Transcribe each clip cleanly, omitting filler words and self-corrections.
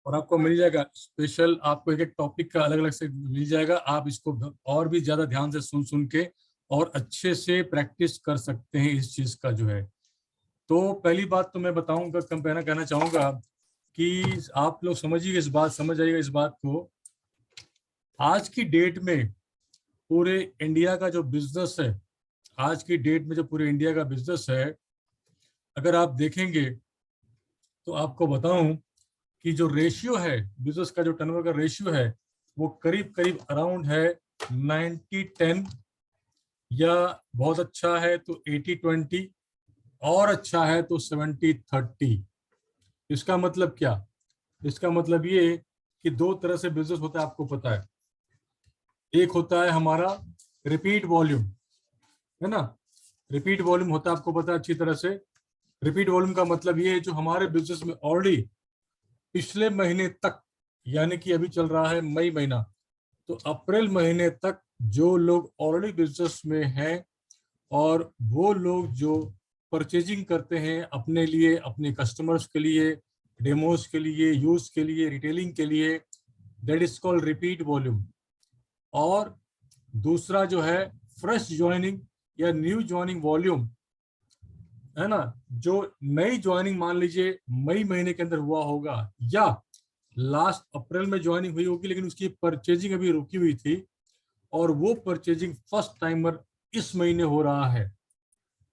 और आपको मिल जाएगा स्पेशल, आपको एक एक टॉपिक का अलग अलग से मिल जाएगा। आप इसको और भी ज्यादा ध्यान से सुन सुन के और अच्छे से प्रैक्टिस कर सकते हैं इस चीज का जो है। तो पहली बात तो मैं बताऊंगा, कम कहना कहना चाहूंगा कि आप लोग समझिए इस बात, समझ आइएगा इस बात को। आज की डेट में पूरे इंडिया का जो बिजनेस है, आज की डेट में जो पूरे इंडिया का बिजनेस है, अगर आप देखेंगे तो आपको बताऊं कि जो रेशियो है बिजनेस का, जो टर्नओवर का रेशियो है, वो करीब करीब अराउंड है 90-10, या बहुत अच्छा है तो 80-20, और अच्छा है तो 70-30। इसका मतलब क्या? इसका मतलब ये कि दो तरह से बिजनेस होता है, आपको पता है। एक होता है हमारा रिपीट वॉल्यूम, है ना। रिपीट वॉल्यूम होता है, आपको पता है अच्छी तरह से। रिपीट वॉल्यूम का मतलब ये है जो हमारे बिजनेस में ऑलरेडी पिछले महीने तक, यानी कि अभी चल रहा है मई महीना, तो अप्रैल महीने तक जो लोग ऑलरेडी बिजनेस में हैं, और वो लोग जो परचेजिंग करते हैं अपने लिए, अपने कस्टमर्स के लिए, डेमोस के लिए, यूज के लिए, रिटेलिंग के लिए, that is called repeat volume. और दूसरा जो है फ्रेश ज्वाइनिंग या न्यू ज्वाइनिंग वॉल्यूम, है ना। जो नई ज्वाइनिंग मान लीजिए मई महीने के अंदर हुआ होगा, या लास्ट अप्रैल में ज्वाइनिंग हुई होगी लेकिन उसकी परचेजिंग अभी रुकी हुई थी, और वो परचेजिंग फर्स्ट टाइमर इस महीने हो रहा है,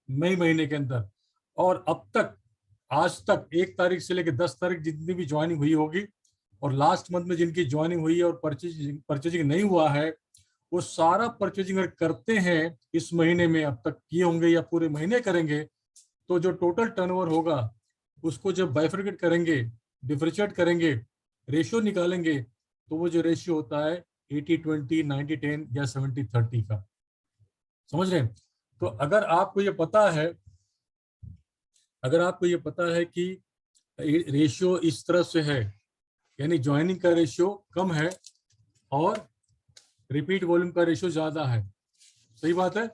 मई महीने के अंदर। और अब तक, आज तक 1 तारीख से लेकर 10 तारीख जितनी भी ज्वाइनिंग हुई होगी, और लास्ट मंथ में जिनकी ज्वाइनिंग हुई है और परचेजिंग परचेजिंग नहीं हुआ है, वो सारा परचेजिंग अगर करते हैं इस महीने में, अब तक किए होंगे या पूरे महीने करेंगे, तो जो टोटल टर्नओवर होगा उसको जब बाइफरकेट करेंगे, डिफरेंशिएट करेंगे, रेशियो निकालेंगे, तो वो जो रेशियो होता है 80-20, 90-10 या 70-30 का। समझ रहे हैं? तो अगर आपको ये पता है, अगर आपको ये पता है कि रेशियो इस तरह से है, यानी ज्वाइनिंग का रेशियो कम है और रिपीट वॉल्यूम का रेशियो ज्यादा है, सही बात है।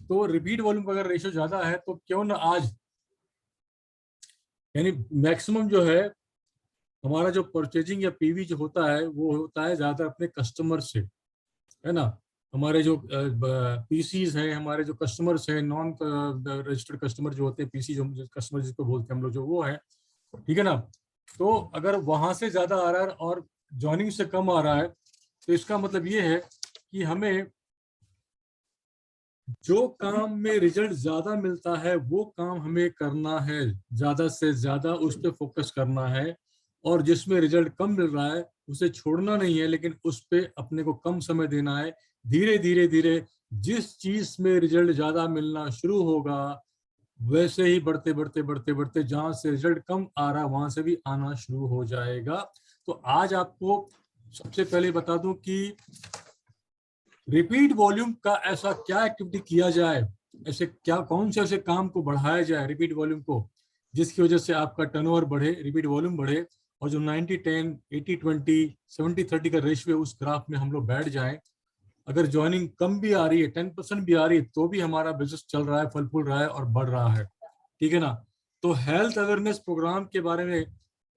तो रिपीट वॉल्यूम का अगर रेशियो ज्यादा है तो क्यों ना आज, यानी मैक्सिमम जो है हमारा जो परचेजिंग या पीवी जो होता है वो होता है ज्यादा अपने कस्टमर से, है ना। हमारे जो पीसीज हैं, हमारे जो कस्टमर्स हैं, नॉन रजिस्टर्ड कस्टमर जो होते हैं, पीसी जो कस्टमर जिसको बोलते हैं हम लोग, जो वो है, ठीक है ना। तो अगर वहां से ज्यादा आ रहा है और ज्वाइनिंग से कम आ रहा है, तो इसका मतलब ये है कि हमें जो काम में रिजल्ट ज्यादा मिलता है वो काम हमें करना है, ज्यादा से ज्यादा उस पर फोकस करना है। और जिसमें रिजल्ट कम मिल रहा है उसे छोड़ना नहीं है, लेकिन उस पर अपने को कम समय देना है। धीरे धीरे धीरे जिस चीज में रिजल्ट ज्यादा मिलना शुरू होगा, वैसे ही बढ़ते बढ़ते बढ़ते बढ़ते जहां से रिजल्ट कम आ रहा है वहां से भी आना शुरू हो जाएगा। तो आज आपको सबसे पहले बता दूं कि रिपीट वॉल्यूम का ऐसा क्या एक्टिविटी किया जाए, ऐसे क्या, कौन से ऐसे काम को बढ़ाया जाए रिपीट वॉल्यूम को, जिसकी वजह से आपका टर्नओवर बढ़े, रिपीट वॉल्यूम बढ़े, और जो 90-10, 80-20, 70-30 का रेशियो है उस ग्राफ में हम लोग बैठ जाएं। अगर ज्वाइनिंग कम भी आ रही है, 10% भी आ रही है, तो भी हमारा बिजनेस चल रहा है, फल फूल रहा है और बढ़ रहा है, ठीक है ना। तो हेल्थ अवेयरनेस प्रोग्राम के बारे में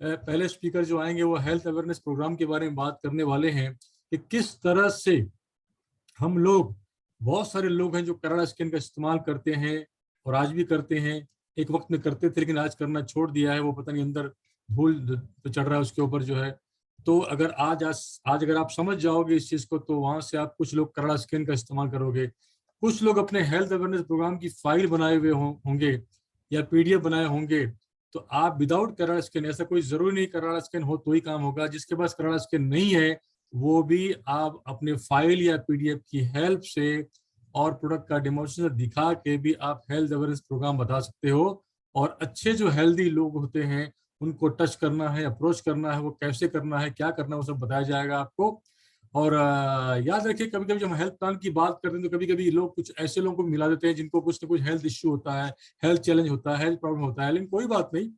पहले स्पीकर जो आएंगे वो हेल्थ अवेयरनेस प्रोग्राम के बारे में बात करने वाले हैं कि किस तरह से हम लोग, बहुत सारे लोग हैं जो कराड़ा स्किन का इस्तेमाल करते हैं और आज भी करते हैं। एक वक्त में करते थे लेकिन आज करना छोड़ दिया है, वो पता नहीं अंदर धूल तो चढ़ रहा है उसके ऊपर जो है। तो अगर आज अगर आप समझ जाओगे इस चीज को, तो वहां से आप, कुछ लोग कराड़ा स्किन का इस्तेमाल करोगे, कुछ लोग अपने हेल्थ अवेयरनेस प्रोग्राम की फाइल बनाए हुए होंगे या पीडीएफ बनाए होंगे। तो आप विदाउट कराड़ा स्किन, ऐसा कोई जरूरी नहीं कराड़ा स्किन हो तो ही काम होगा, जिसके पास कराड़ा स्किन नहीं है वो भी आप अपने फाइल या पीडीएफ की हेल्प से और प्रोडक्ट का डेमोन्स्ट्रेशन दिखा के भी आप हेल्थ अवेयरनेस प्रोग्राम बता सकते हो। और अच्छे जो हेल्दी लोग होते हैं उनको टच करना है, अप्रोच करना है, वो कैसे करना है, क्या करना है, वो सब बताया जाएगा आपको। और याद रखिए, कभी कभी जब हम हेल्थ प्लान की बात करते हैं तो कभी कभी लोग कुछ ऐसे लोगों को मिला देते हैं जिनको कुछ ना कुछ हेल्थ इश्यू होता है, हेल्थ चैलेंज होता है, हेल्थ प्रॉब्लम होता है। लेकिन कोई बात नहीं,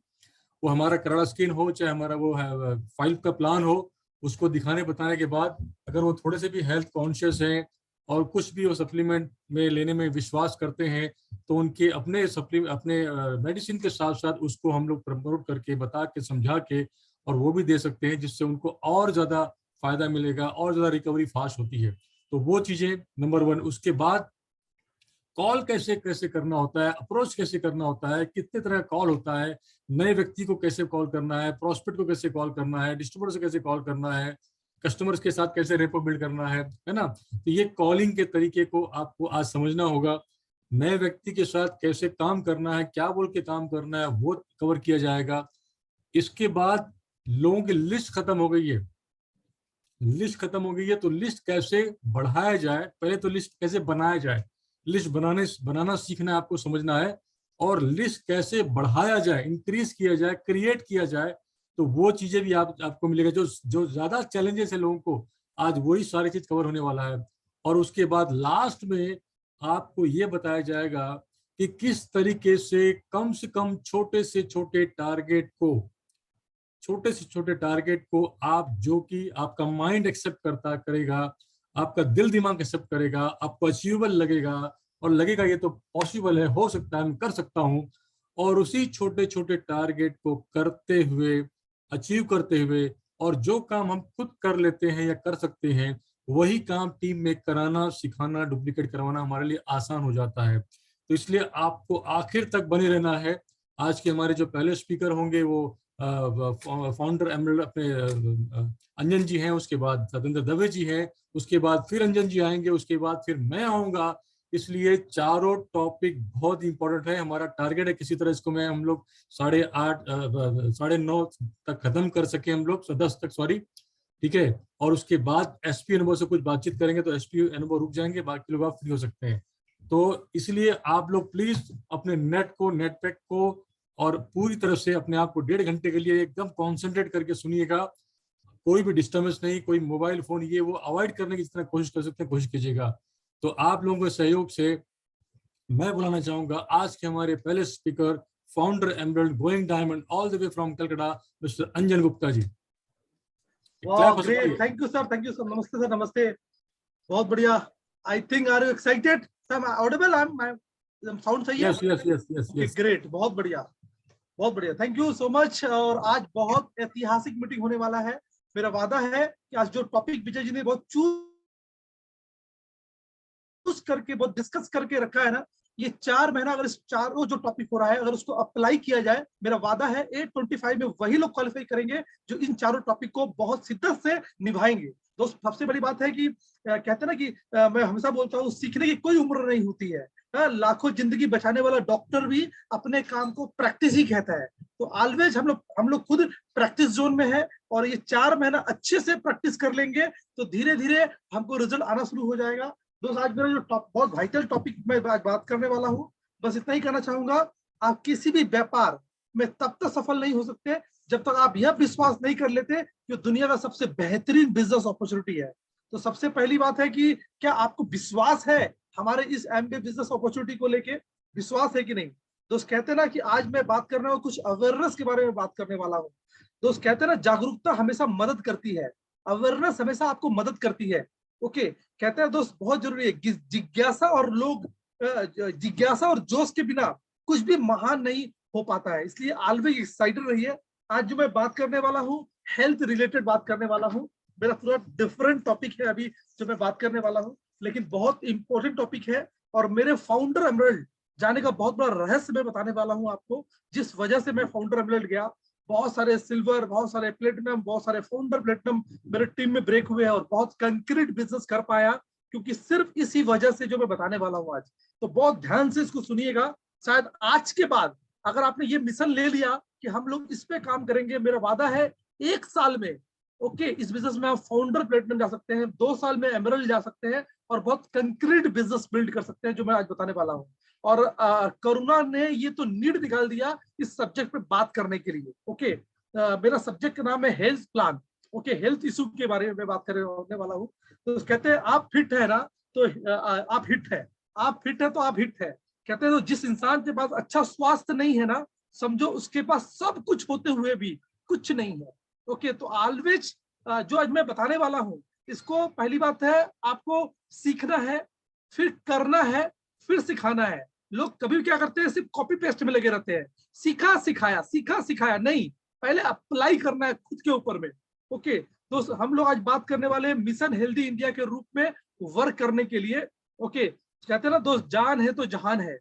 वो हमारा कराड़ा स्किन हो चाहे हमारा वो है फाइल का प्लान हो, उसको दिखाने बताने के बाद अगर वो थोड़े से भी हेल्थ कॉन्शियस हैं और कुछ भी वो सप्लीमेंट में लेने में विश्वास करते हैं, तो उनके अपने मेडिसिन के साथ साथ उसको हम लोग प्रमोट करके, बता के, समझा के और वो भी दे सकते हैं, जिससे उनको और ज्यादा फायदा मिलेगा और ज्यादा रिकवरी फास्ट होती है। तो वो चीजें नंबर 1। उसके बाद कॉल कैसे कैसे करना होता है, अप्रोच कैसे करना होता है, कितने तरह का कॉल होता है, नए व्यक्ति को कैसे कॉल करना है, प्रोस्पेक्ट को कैसे कॉल करना है, डिस्ट्रीब्यूटर से कैसे कॉल करना है, कस्टमर्स के साथ कैसे रेपो बिल्ड करना है ना। तो ये कॉलिंग के तरीके को आपको आज समझना होगा। नए व्यक्ति के साथ कैसे काम करना है, क्या बोल के काम करना है, वो कवर किया जाएगा। इसके बाद लोगों की लिस्ट खत्म हो गई है, लिस्ट खत्म हो गई है, तो लिस्ट कैसे बढ़ाया जाए, पहले तो लिस्ट कैसे बनाया जाए, लिस्ट बनाना सीखना है, आपको समझना है। और लिस्ट कैसे बढ़ाया जाए, इंक्रीज किया जाए, क्रिएट किया जाए, तो वो चीजें भी आपको मिलेगा। जो जो ज्यादा चैलेंजेस है लोगों को, आज वही सारी चीज कवर होने वाला है। और उसके बाद लास्ट में आपको ये बताया जाएगा कि किस तरीके से कम छोटे से छोटे टारगेट को, छोटे से छोटे टारगेट को आप, जो कि आपका माइंड एक्सेप्ट करता करेगा, आपका दिल दिमाग एक्सेप्ट करेगा, आपको अचीवेबल लगेगा, और लगेगा ये तो पॉसिबल है, हो सकता है, मैं कर सकता हूँ। और उसी छोटे छोटे टारगेट को करते हुए, अचीव करते हुए, और जो काम हम खुद कर लेते हैं या कर सकते हैं, वही काम टीम में कराना, सिखाना, डुप्लीकेट करवाना हमारे लिए आसान हो जाता है। तो इसलिए आपको आखिर तक बने रहना है। आज के हमारे जो पहले स्पीकर होंगे वो फाउंडर एमरल्ड अपने अंजन जी हैं, उसके बाद सतेंद्र दवे जी हैं, उसके बाद फिर अंजन जी आएंगे, उसके बाद फिर मैं आऊंगा। इसलिए चारों टॉपिक बहुत इंपॉर्टेंट है। हमारा टारगेट है किसी तरह इसको मैं हम लोग 8:30 9:30 तक खत्म कर सके, हम लोग 10 तक, सॉरी, ठीक है। और उसके बाद एसपी अनुभव से कुछ बातचीत करेंगे, तो एसपी अनुभव रुक जाएंगे, बाकी लोग आप फ्री हो सकते हैं। तो इसलिए आप लोग प्लीज अपने नेट पैक को और पूरी तरह से अपने आप को 1.5 घंटे के लिए एकदम कॉन्सेंट्रेट करके सुनिएगा। कोई भी डिस्टर्बेंस नहीं, कोई मोबाइल फोन ये वो अवॉइड करने की जितना कोशिश कर सकते हैं कोशिश कीजिएगा। तो आप लोगों के सहयोग से मैं बुलाना चाहूंगा आज के हमारे पहले speaker, founder emerald, going diamond all the way from Calcutta, mister Anjan Gupta ji. वाह, great, thank you sir, thank you sir. नमस्ते सर, नमस्ते, बहुत बढ़िया। I think are you excited sir? Audible? I am sound सही है? Yes yes yes yes okay, yes. Great, बहुत बढ़िया, बहुत बढ़िया, थैंक यू सो मच। और आज बहुत ऐतिहासिक मीटिंग होने वाला है। मेरा वादा है कि आज जो टॉपिक विजय जी ने बहुत चूज करके, बहुत डिस्कस करके रखा है ना, ये 4 महीना अगर इस चारों जो टॉपिक हो रहा है अगर उसको अप्लाई किया जाए, मेरा वादा है 825 में वही लोग क्वालिफाई करेंगे जो इन चारों टॉपिक को बहुत शिद्दत से निभाएंगे। दोस्त, सबसे बड़ी बात है कि कहते हैं ना कि मैं हमेशा बोलता हूँ, सीखने की कोई उम्र नहीं होती है। लाखों जिंदगी बचाने वाला डॉक्टर भी अपने काम को प्रैक्टिस ही कहता है। तो ऑलवेज हम लोग खुद प्रैक्टिस जोन में है, और ये 4 महीना अच्छे से प्रैक्टिस कर लेंगे तो धीरे धीरे हमको रिजल्ट आना शुरू हो जाएगा। दोस्त, आज मेरा जो बहुत वाइटल टॉपिक मैं आज बात करने वाला हूँ, बस इतना ही कहना चाहूंगा। आप किसी भी व्यापार में तब तक सफल नहीं हो सकते जब तक आप यह विश्वास नहीं कर लेते कि दुनिया का सबसे बेहतरीन बिजनेस अपॉर्चुनिटी है। तो सबसे पहली बात है कि क्या आपको विश्वास है हमारे इस एमबीए बिजनेस अपॉर्चुनिटी को लेके? विश्वास है कि नहीं? दोस्त, कहते हैं ना कि आज मैं बात कर रहा हूँ कुछ अवेयरनेस के बारे में बात करने वाला हूँ। दोस्त, कहते हैं ना, जागरूकता हमेशा मदद करती है, अवेयरनेस हमेशा आपको मदद करती है। ओके, कहते हैं दोस्त, बहुत जरूरी है जिज्ञासा और जोश के बिना कुछ भी महान नहीं हो पाता है। इसलिए ऑलवेज एक्साइटेड रहिए। आज जो मैं बात करने वाला हूँ, हेल्थ रिलेटेड बात करने वाला हूँ। मेरा पूरा डिफरेंट टॉपिक है अभी जो मैं बात करने वाला हूँ, लेकिन बहुत इंपॉर्टेंट टॉपिक है। और मेरे फाउंडर एमरल्ड जाने का बहुत बड़ा रहस्य मैं बताने वाला हूँ आपको, जिस वजह से मैं फाउंडर एमरल्ड गया। बहुत सारे सिल्वर, बहुत सारे प्लेटिनम, बहुत सारे फाउंडर प्लेटिनम मेरे टीम में ब्रेक हुए हैं, और बहुत कंक्रीट बिजनेस कर पाया, क्योंकि सिर्फ इसी वजह से जो मैं बताने वाला हूँ आज। तो बहुत ध्यान से इसको सुनिएगा। शायद आज के बाद अगर आपने ये मिशन ले लिया कि हम लोग इस पे काम करेंगे, मेरा वादा है 1 साल में, ओके, इस बिजनेस में आप फाउंडर प्लेटिनम जा सकते हैं, 2 साल में एमरल्ड जा सकते हैं, और बहुत कंक्रीट बिजनेस बिल्ड कर सकते हैं, जो मैं आज बताने वाला हूँ। और करुणा ने ये तो नीड निकाल दिया इस सब्जेक्ट पे बात करने के लिए। ओके, मेरा सब्जेक्ट का नाम है health plan. Okay, health issue के बारे में मैं बात करने वाला हूँ। तो कहते हैं आप फिट है ना, तो आप हिट है, आप फिट है तो आप हिट है। कहते हैं तो जिस इंसान के पास अच्छा स्वास्थ्य नहीं है ना, समझो उसके पास सब कुछ होते हुए भी कुछ नहीं है। ओके, तो ऑलवेज जो आज मैं बताने वाला हूँ, इसको पहली बात है आपको सीखना है, फिर करना है, फिर सिखाना है। लोग कभी क्या करते हैं, सिर्फ कॉपी पेस्ट में लगे रहते हैं, सीखा सिखाया नहीं। पहले अप्लाई करना है खुद के ऊपर में। ओके दोस्त, हम लोग आज बात करने वाले हैं मिशन हेल्दी इंडिया के रूप में वर्क करने के लिए। ओके, कहते हैं ना दोस्त, जान है तो जहान है।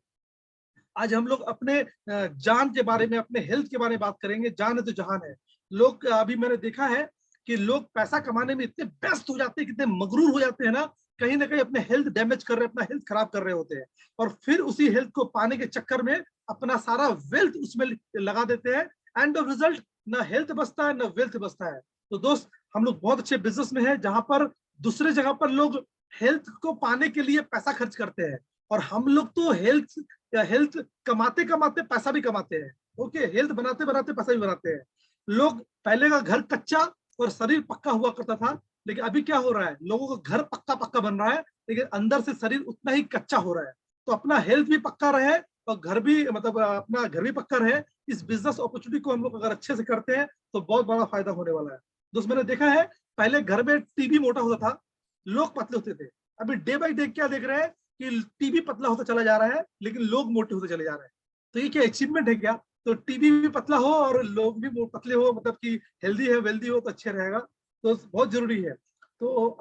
आज हम लोग अपने जान के बारे में, अपने हेल्थ के बारे में बात करेंगे। जान है तो जहान है। लोग, अभी मैंने देखा है कि लोग पैसा कमाने में इतने व्यस्त हो जाते हैं, कितने मगरूर हो जाते हैं ना, कहीं ना कहीं अपने हेल्थ डैमेज कर रहे हैं, अपना हेल्थ खराब कर रहे होते हैं, और फिर उसी हेल्थ को पाने के चक्कर में अपना सारा वेल्थ उसमें लगा देते हैं। एंड ऑफ रिजल्ट, ना हेल्थ बचता है ना वेल्थ बचता है। तो दोस्त, हम लोग बहुत अच्छे बिजनेस में हैं जहां पर दूसरे जगह पर लोग हेल्थ को पाने के लिए पैसा खर्च करते हैं, और हम लोग तो हेल्थ कमाते कमाते पैसा भी कमाते हैं। ओके, हेल्थ बनाते बनाते पैसा भी बनाते हैं। लोग, पहले का घर कच्चा और शरीर पक्का हुआ करता था, लेकिन अभी क्या हो रहा है, लोगों का घर पक्का पक्का बन रहा है, लेकिन अंदर से शरीर उतना ही कच्चा हो रहा है। तो अपना हेल्थ भी पक्का रहे और घर भी, मतलब अपना घर भी पक्का रहे। इस बिजनेस अपॉर्चुनिटी को हम लोग अगर अच्छे से करते हैं तो बहुत बड़ा फायदा होने वाला है। दोस्त, मैंने देखा है पहले घर में टीवी मोटा होता था, लोग पतले होते थे। अभी डे बाई डे क्या देख रहे हैं कि टीवी पतला होता चला जा रहा है, लेकिन लोग मोटे होते चले जा रहे हैं। तो ये क्या अचीवमेंट है क्या? तो टीवी भी पतला हो और लोग भी पतले हो, मतलब कि हेल्दी है, वेल्दी हो, तो अच्छे रहेगा। तो बहुत जरूरी है। तो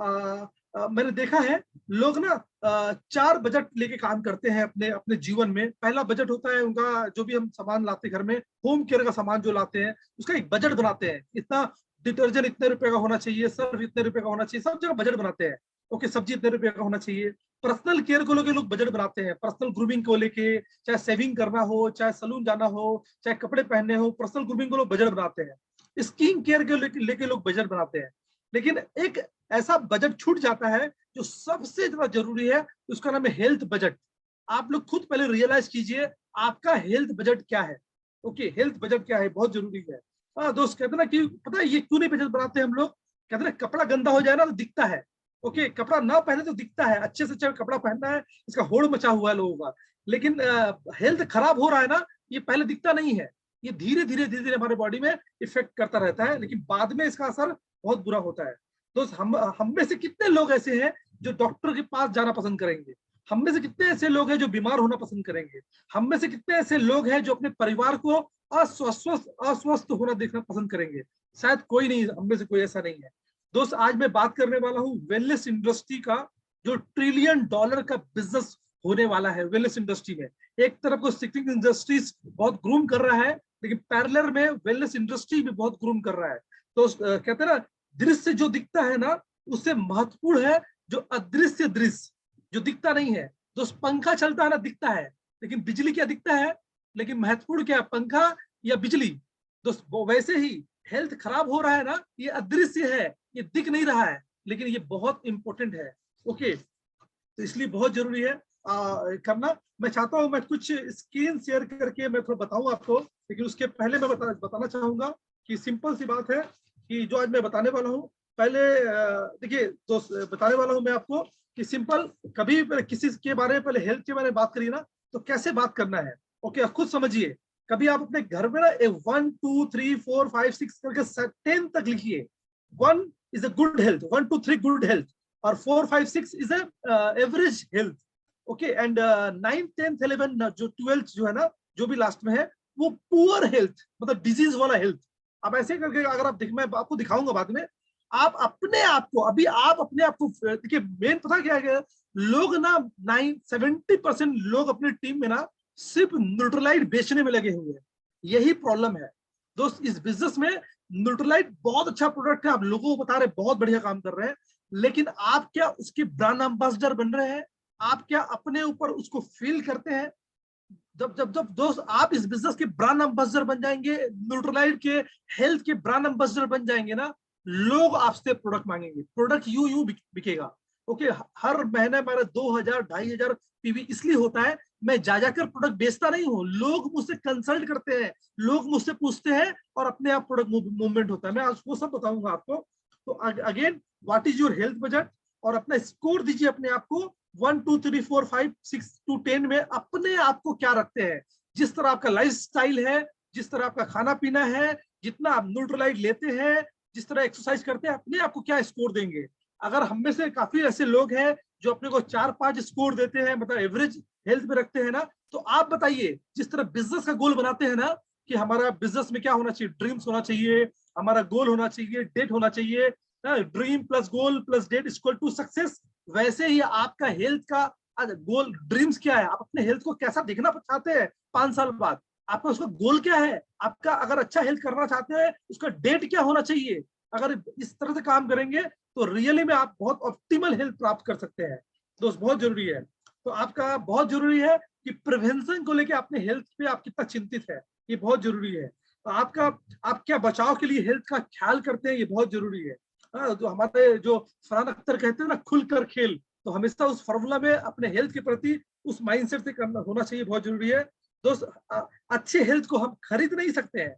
मैंने देखा है लोग ना 4 बजट लेके काम करते हैं अपने अपने जीवन में। पहला बजट होता है उनका, जो भी हम सामान लाते घर में, होम केयर का सामान जो लाते हैं, उसका एक बजट बनाते हैं। इतना डिटर्जेंट इतने रुपए का होना चाहिए, सर्फ इतने रुपए का होना चाहिए, सब जगह बजट बनाते हैं। ओके, सब्जी इतने रुपए का होना चाहिए। पर्सनल केयर को लेके लोग बजट बनाते हैं, पर्सनल ग्रूमिंग को लेके, चाहे सेविंग करना हो, चाहे सलून जाना हो, चाहे कपड़े पहनने हो, पर्सनल ग्रूमिंग को लोग बजट बनाते हैं। स्किन केयर के लेके लोग बजट बनाते हैं। लेकिन एक ऐसा बजट छूट जाता है जो सबसे ज्यादा जरूरी है, उसका नाम है हेल्थ बजट। आप लोग खुद पहले रियलाइज कीजिए आपका हेल्थ बजट क्या है। ओके, हेल्थ बजट क्या है, बहुत जरूरी है। दोस्त, कहते ना कि पता है ये क्यों नहीं बजट बनाते हम लोग? कहते ना कपड़ा गंदा हो जाए ना तो दिखता है। ओके, कपड़ा ना पहने तो दिखता है, अच्छे से अच्छा कपड़ा पहनना है, इसका होड़ मचा हुआ है लोगों का। लेकिन हेल्थ खराब हो रहा है ना, ये पहले दिखता नहीं है। ये धीरे धीरे धीरे धीरे हमारे बॉडी में इफेक्ट करता रहता है, लेकिन बाद में इसका असर बहुत बुरा होता है। दोस्त, हम में से कितने लोग ऐसे हैं जो डॉक्टर के पास जाना पसंद करेंगे? हम में से कितने ऐसे लोग हैं जो बीमार होना पसंद करेंगे? हम में से कितने ऐसे लोग हैं जो अपने परिवार को अस्वस्थ होना देखना पसंद करेंगे? शायद कोई नहीं, हम में से कोई ऐसा नहीं है। दोस्त, आज मैं बात करने वाला हूँ वेलनेस इंडस्ट्री का, जो $1 ट्रिलियन का बिजनेस होने वाला है वेलनेस इंडस्ट्री में। एक तरफ को सिक्सिंग इंडस्ट्रीज बहुत ग्रूम कर रहा है, लेकिन पैरेलल में वेलनेस इंडस्ट्री भी बहुत ग्रूम कर रहा है। तो कहते हैं ना, दृश्य जो दिखता है ना, उससे महत्वपूर्ण है जो अदृश्य दृश्य, जो दिखता नहीं है। जो पंखा चलता है ना, दिखता है, लेकिन बिजली क्या दिखता है? लेकिन महत्वपूर्ण क्या, पंखा या बिजली? दोस्त, वैसे ही हेल्थ खराब हो रहा है ना, ये अदृश्य है, ये दिख नहीं रहा है, लेकिन ये बहुत इंपॉर्टेंट है। ओके, तो इसलिए बहुत जरूरी है करना। मैं चाहता हूं मैं कुछ स्क्रीन शेयर करके मैं थोड़ा बताऊं आपको, लेकिन उसके पहले मैं बताना चाहूंगा कि सिंपल सी बात है कि जो आज मैं बताने वाला हूं, पहले देखिए दोस्त, बताने वाला हूं मैं आपको कि सिंपल, कभी किसी के बारे में, पहले हेल्थ के बारे में बात करिए ना, तो कैसे बात करना है। ओके, खुद समझिए। कभी आप अपने घर में ना 1 2 3 4 5 6 करके 10 तक लिखिए। 1 is a good health, 1 2 3 good health, और 4 5 6 is average health. Okay, and 9 10 11 जो 12 जो है ना, जो भी लास्ट में है, वो पुअर हेल्थ, मतलब डिजीज वाला हेल्थ। अब ऐसे करके अगर आप मैं आपको दिखाऊंगा बाद में, आप अपने आप को, अभी आप अपने आप को देखिए, मेन पता क्या है, लोग ना 70% लोग अपनी टीम में ना सिर्फ न्यूट्रलाइट बेचने में लगे हुए हैं। यही प्रॉब्लम है दोस्त इस बिजनेस में। न्यूट्रलाइट बहुत अच्छा प्रोडक्ट है, आप लोगों को बता रहे, बहुत बढ़िया काम कर रहे हैं, लेकिन आप क्या उसके ब्रांड एम्बेसडर बन रहे हैं? आप क्या अपने ऊपर उसको फील करते हैं? जब जब जब दोस्त आप इस बिजनेस के ब्रांड एम्बेसडर बन जाएंगे, न्यूट्रलाइट के हेल्थ के ब्रांड एम्बेसडर बन जाएंगे ना, लोग आपसे प्रोडक्ट मांगेंगे, प्रोडक्ट यू बिकेगा। ओके, हर महीने मेरा 2000 2500 पीवी इसलिए होता है, मैं जा जाकर प्रोडक्ट बेचता नहीं हूँ, लोग मुझसे कंसल्ट करते हैं, लोग मुझसे पूछते हैं, और अपने आप प्रोडक्ट मूवमेंट होता है। मैं आज वो सब बताऊंगा आपको। तो again, what is your health budget, और अपना स्कोर दीजिए अपने आप को 1 2 3 4 5 6 to 10 में अपने आप को क्या रखते हैं। जिस तरह आपका लाइफ स्टाइल है, जिस तरह आपका खाना पीना है, जितना आप न्यूट्रलाइट लेते हैं, जिस तरह एक्सरसाइज करते हैं, अपने आप को क्या स्कोर देंगे। अगर हम में से काफी ऐसे लोग हैं जो अपने को 4 5 स्कोर देते हैं, मतलब एवरेज हेल्थ में रखते हैं ना, तो आप बताइए, जिस तरह बिजनेस का गोल बनाते हैं ना, कि हमारा बिजनेस में क्या होना चाहिए, ड्रीम्स होना चाहिए, हमारा गोल होना चाहिए, डेट होना चाहिए, dream plus goal plus date equal to success. वैसे ही आपका हेल्थ का गोल, ड्रीम्स क्या है, आप अपने हेल्थ को कैसा देखना चाहते हैं 5 साल बाद, आपका उसका गोल क्या है, आपका अगर अच्छा हेल्थ करना चाहते हैं उसका डेट क्या होना चाहिए। अगर इस तरह से काम करेंगे तो रियली में आप बहुत ऑप्टिमल हेल्थ प्राप्त कर सकते हैं। दोस्त बहुत जरूरी है, तो आपका बहुत जरूरी है कि प्रिवेंशन को लेके अपने हेल्थ पे आप कितना चिंतित है, ये बहुत जरूरी है। तो आपका, आप क्या बचाव के लिए हेल्थ का ख्याल करते हैं, ये बहुत जरूरी है। जो हमारे जो फरहान अख्तर कहते हैं ना, खुलकर खेल, तो हमेशा उस फॉर्मूला में अपने हेल्थ के प्रति उस माइंडसेट से करना होना चाहिए, बहुत जरूरी है। दोस्त अच्छे हेल्थ को हम खरीद नहीं सकते हैं,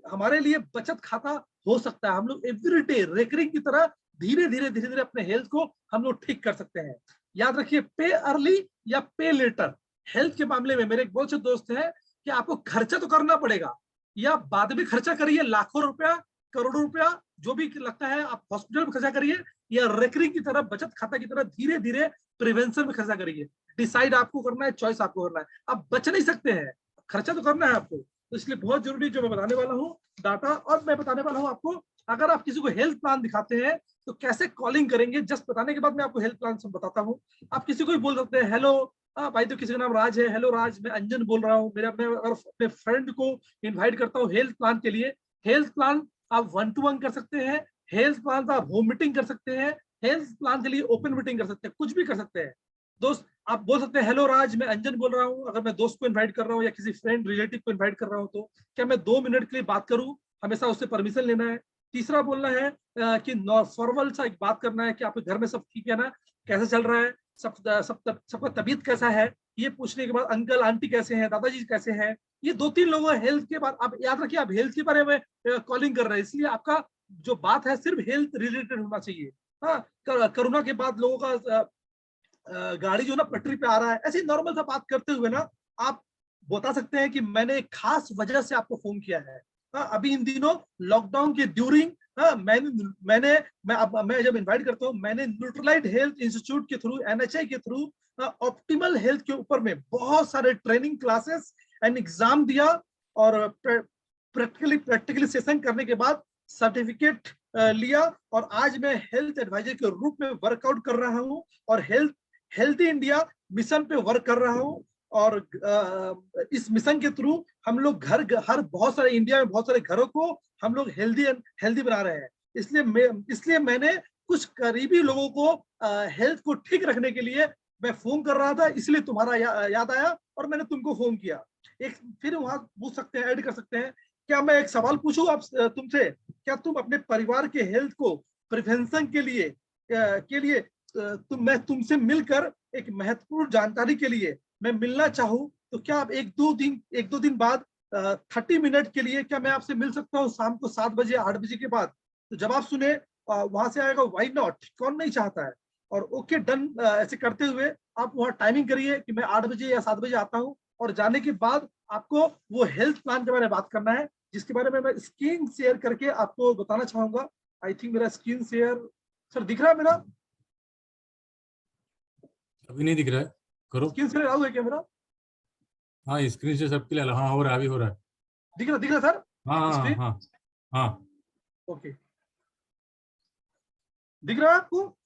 हमारे लिए बचत खाता हो सकता है। हम लोग एवरीडे रेकरिंग की तरह धीरे धीरे अपने हेल्थ को हम लोग ठीक कर सकते हैं। याद रखिए, पे अर्ली या पे लेटर, हेल्थ के मामले में मेरे एक बहुत से दोस्त हैं कि आपको खर्चा तो करना पड़ेगा, या बाद में खर्चा करिए, लाखों रुपया करोड़ों रुपया जो भी लगता है आप हॉस्पिटल में खर्चा करिए, या रेकरिंग की तरह बचत खाता की तरह धीरे धीरे प्रिवेंशन में खर्चा करिए। डिसाइड आपको करना है, चॉइस आपको करना है, आप बच नहीं सकते हैं, खर्चा तो करना है आपको। तो इसलिए बहुत जरूरी जो मैं बताने वाला हूँ डाटा, और मैं बताने वाला हूँ आपको, अगर आप किसी को हेल्थ प्लान दिखाते हैं तो कैसे कॉलिंग करेंगे, जस्ट बताने के बाद मैं आपको हेल्थ प्लान सब बताता हूँ। आप किसी को भी बोल सकते हैं, हेलो भाई, तो किसी का नाम राज है, हेलो राज, मैं अंजन बोल रहा हूँ, मेरे अपने फ्रेंड को इन्वाइट करता हूँ हेल्थ प्लान के लिए। हेल्थ प्लान आप 1-to-1 कर सकते हैं, हेल्थ प्लान आप होम मीटिंग कर सकते हैं, हेल्थ प्लान के लिए ओपन मीटिंग कर सकते हैं, कुछ भी कर सकते हैं। दोस्त आप बोल सकते हैं, हेलो राज, मैं अंजन बोल रहा हूँ, अगर मैं दोस्त को इनवाइट कर रहा हूँ या किसी फ्रेंड रिलेटिव को इनवाइट कर रहा हूँ तो क्या मैं 2 मिनट के लिए बात करूँ, हमेशा उससे परमिशन लेना है। तीसरा बोलना है कि फॉर्मल सा एक बात करना है कि आपके घर में सब ठीक है ना, कैसे चल रहा है, सबका तबीयत कैसा है, ये पूछने के बाद अंकल आंटी कैसे हैं, दादाजी कैसे हैं। ये 2-3 लोगों हेल्थ के बाद, आप याद रखिए आप हेल्थ के बारे में कॉलिंग कर रहे हैं, इसलिए आपका जो बात है सिर्फ हेल्थ रिलेटेड होना चाहिए। हाँ, कोरोना के बाद लोगों का गाड़ी जो ना पटरी पे आ रहा है, ऐसी नॉर्मल सा बात करते हुए ना आप बता सकते हैं कि मैंने एक खास वजह से आपको फोन किया है। अभी इन दिनों लॉकडाउन के ड्यूरिंग मैं जब इनवाइट करता हूँ, मैंने न्यूट्रलाइट हेल्थ इंस्टीट्यूट के थ्रू, NHI के थ्रू ऑप्टिमल हेल्थ के ऊपर में बहुत सारे ट्रेनिंग क्लासेस एंड एग्जाम दिया, और प्रैक्टिकली सेशन करने के बाद सर्टिफिकेट लिया, और आज मैं हेल्थ एडवाइजर के रूप में वर्कआउट कर रहा हूँ, और हेल्थी इंडिया मिशन पे वर्क कर रहा हूँ। और इस मिशन के थ्रू हम लोग हर बहुत सारे इंडिया में बहुत सारे घरों को हम लोग हेल्दी बना रहे हैं। इसलिए मैंने कुछ करीबी लोगों को हेल्थ को ठीक रखने के लिए मैं फोन कर रहा था, इसलिए तुम्हारा याद आया और मैंने तुमको फोन किया। एक फिर वहां पूछ सकते हैं, ऐड कर सकते हैं, क्या मैं एक सवाल पूछूं आप तुमसे, क्या तुम अपने परिवार के हेल्थ को प्रिवेंशन के लिए मैं तुमसे मिलकर एक महत्वपूर्ण जानकारी के लिए मैं मिलना चाहूं, तो क्या आप एक दो दिन बाद 30 मिनट के लिए क्या मैं आपसे मिल सकता हूं, शाम को 7 बजे 8 बजे के बाद? तो जवाब सुने वहां से आएगा, व्हाई नॉट, कौन नहीं चाहता है। और ओके डन, ऐसे करते हुए आप वहाँ टाइमिंग करिए कि मैं 8 बजे या 7 बजे आता हूँ, और जाने के बाद आपको वो हेल्थ प्लान के बारे में बात करना है, जिसके बारे में मैं स्क्रीन शेयर करके आपको बताना चाहूंगा। आई थिंक मेरा स्क्रीन शेयर सर दिख रहा है मेरा? अभी नहीं दिख रहा है, करो। स्क्रीन शेयर आउट है क्या मेरा? हाँ, स्क्रीन से सबके लिए, हाँ हो रहा है, अभी हो रहा है। दिख रहा सर हाँ हाँ स्क्रीन? हाँ हाँ, ओके, दिख रहा है आपको?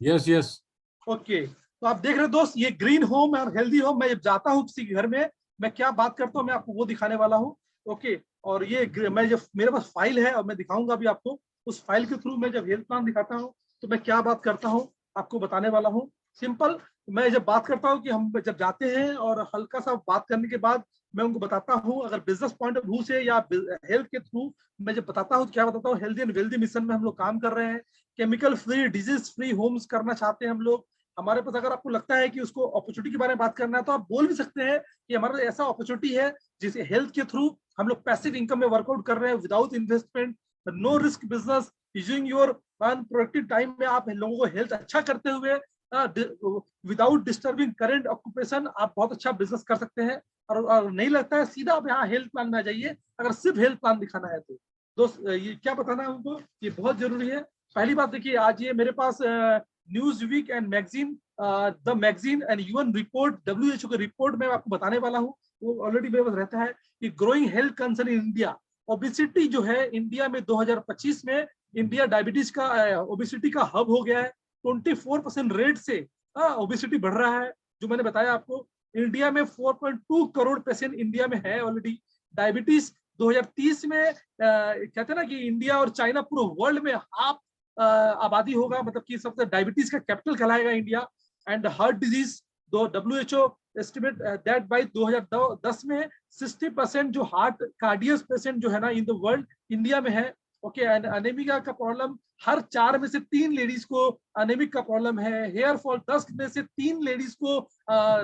Yes yes. ओके, तो आप देख रहे हैं दोस्त, ये ग्रीन होम और हेल्दी होम, मैं जब जाता हूँ किसी के घर में मैं क्या बात करता हूँ, मैं आपको वो दिखाने वाला हूँ। ओके, और ये मैं जब मेरे पास फाइल है और मैं दिखाऊंगा अभी आपको, उस फाइल के थ्रू मैं जब हेल्थ प्लान दिखाता हूँ तो मैं क्या बात करता हूँ आपको बताने वाला हूँ। सिंपल, मैं जब बात करता हूँ कि हम जब जाते हैं और हल्का सा बात करने के बाद मैं उनको बताता हूँ, अगर बिजनेस पॉइंट ऑफ व्यू से या हेल्थ के थ्रू मैं जब बताता हूँ, क्या बताता हूँ, हेल्दी एंड वेल्दी मिशन में हम लोग काम कर रहे हैं, chemical free disease free homes करना चाहते हैं हम लोग। हमारे पास अगर आपको लगता है कि उसको अपॉर्चुनिटी के बारे में बात करना है तो आप बोल भी सकते हैं कि हमारा ऐसा अपॉर्चुनिटी है जिसे हेल्थ के थ्रू हम लोग पैसिव इनकम में वर्कआउट कर रहे हैं, without investment, no risk business, using your unproductive time में आप लोगों को हेल्थ अच्छा करते हुए विदाउट डिस्टर्बिंग करेंट ऑक्यूपेशन आप बहुत अच्छा बिजनेस कर सकते हैं। और नहीं लगता है, सीधा आप यहाँ हेल्थ प्लान में आ जाइए अगर सिर्फ हेल्थ प्लान दिखाना है तो। दोस्त ये क्या बताना है उनको, ये बहुत जरूरी है। पहली बात देखिए, आज ये मेरे पास newsweek and magazine, the magazine and UN report, WHO के रिपोर्ट में आपको बताने वाला हूँ वो ऑलरेडी मेरे पास रहता है कि growing health concern in India, obesity जो है इंडिया में 2025 में इंडिया डायबिटीज का ओबेसिटी का हब हो गया है। 24% रेट से ओबेसिटी बढ़ रहा है। जो मैंने बताया आपको, इंडिया में 4.2 करोड़ पेशेंट इंडिया में है ऑलरेडी। डायबिटीज 2030 में कहते हैं ना कि इंडिया और चाइना पूरे वर्ल्ड में हाफ आबादी होगा, मतलब कि सबसे डायबिटीज का कैपिटल कहलाएगा इंडिया। एंड हार्ट डिजीज, दो WHO एस्टिमेट दैट बाय 2010 में 60% जो हार्ट कार्डियस पेशेंट जो है ना इन द वर्ल्ड इंडिया में है। ओके, एंड अनेमिका का प्रॉब्लम, हर 4 में से 3 लेडीज को अनेमिक का प्रॉब्लम है। हेयर फॉल, 10 में से 3 लेडीज को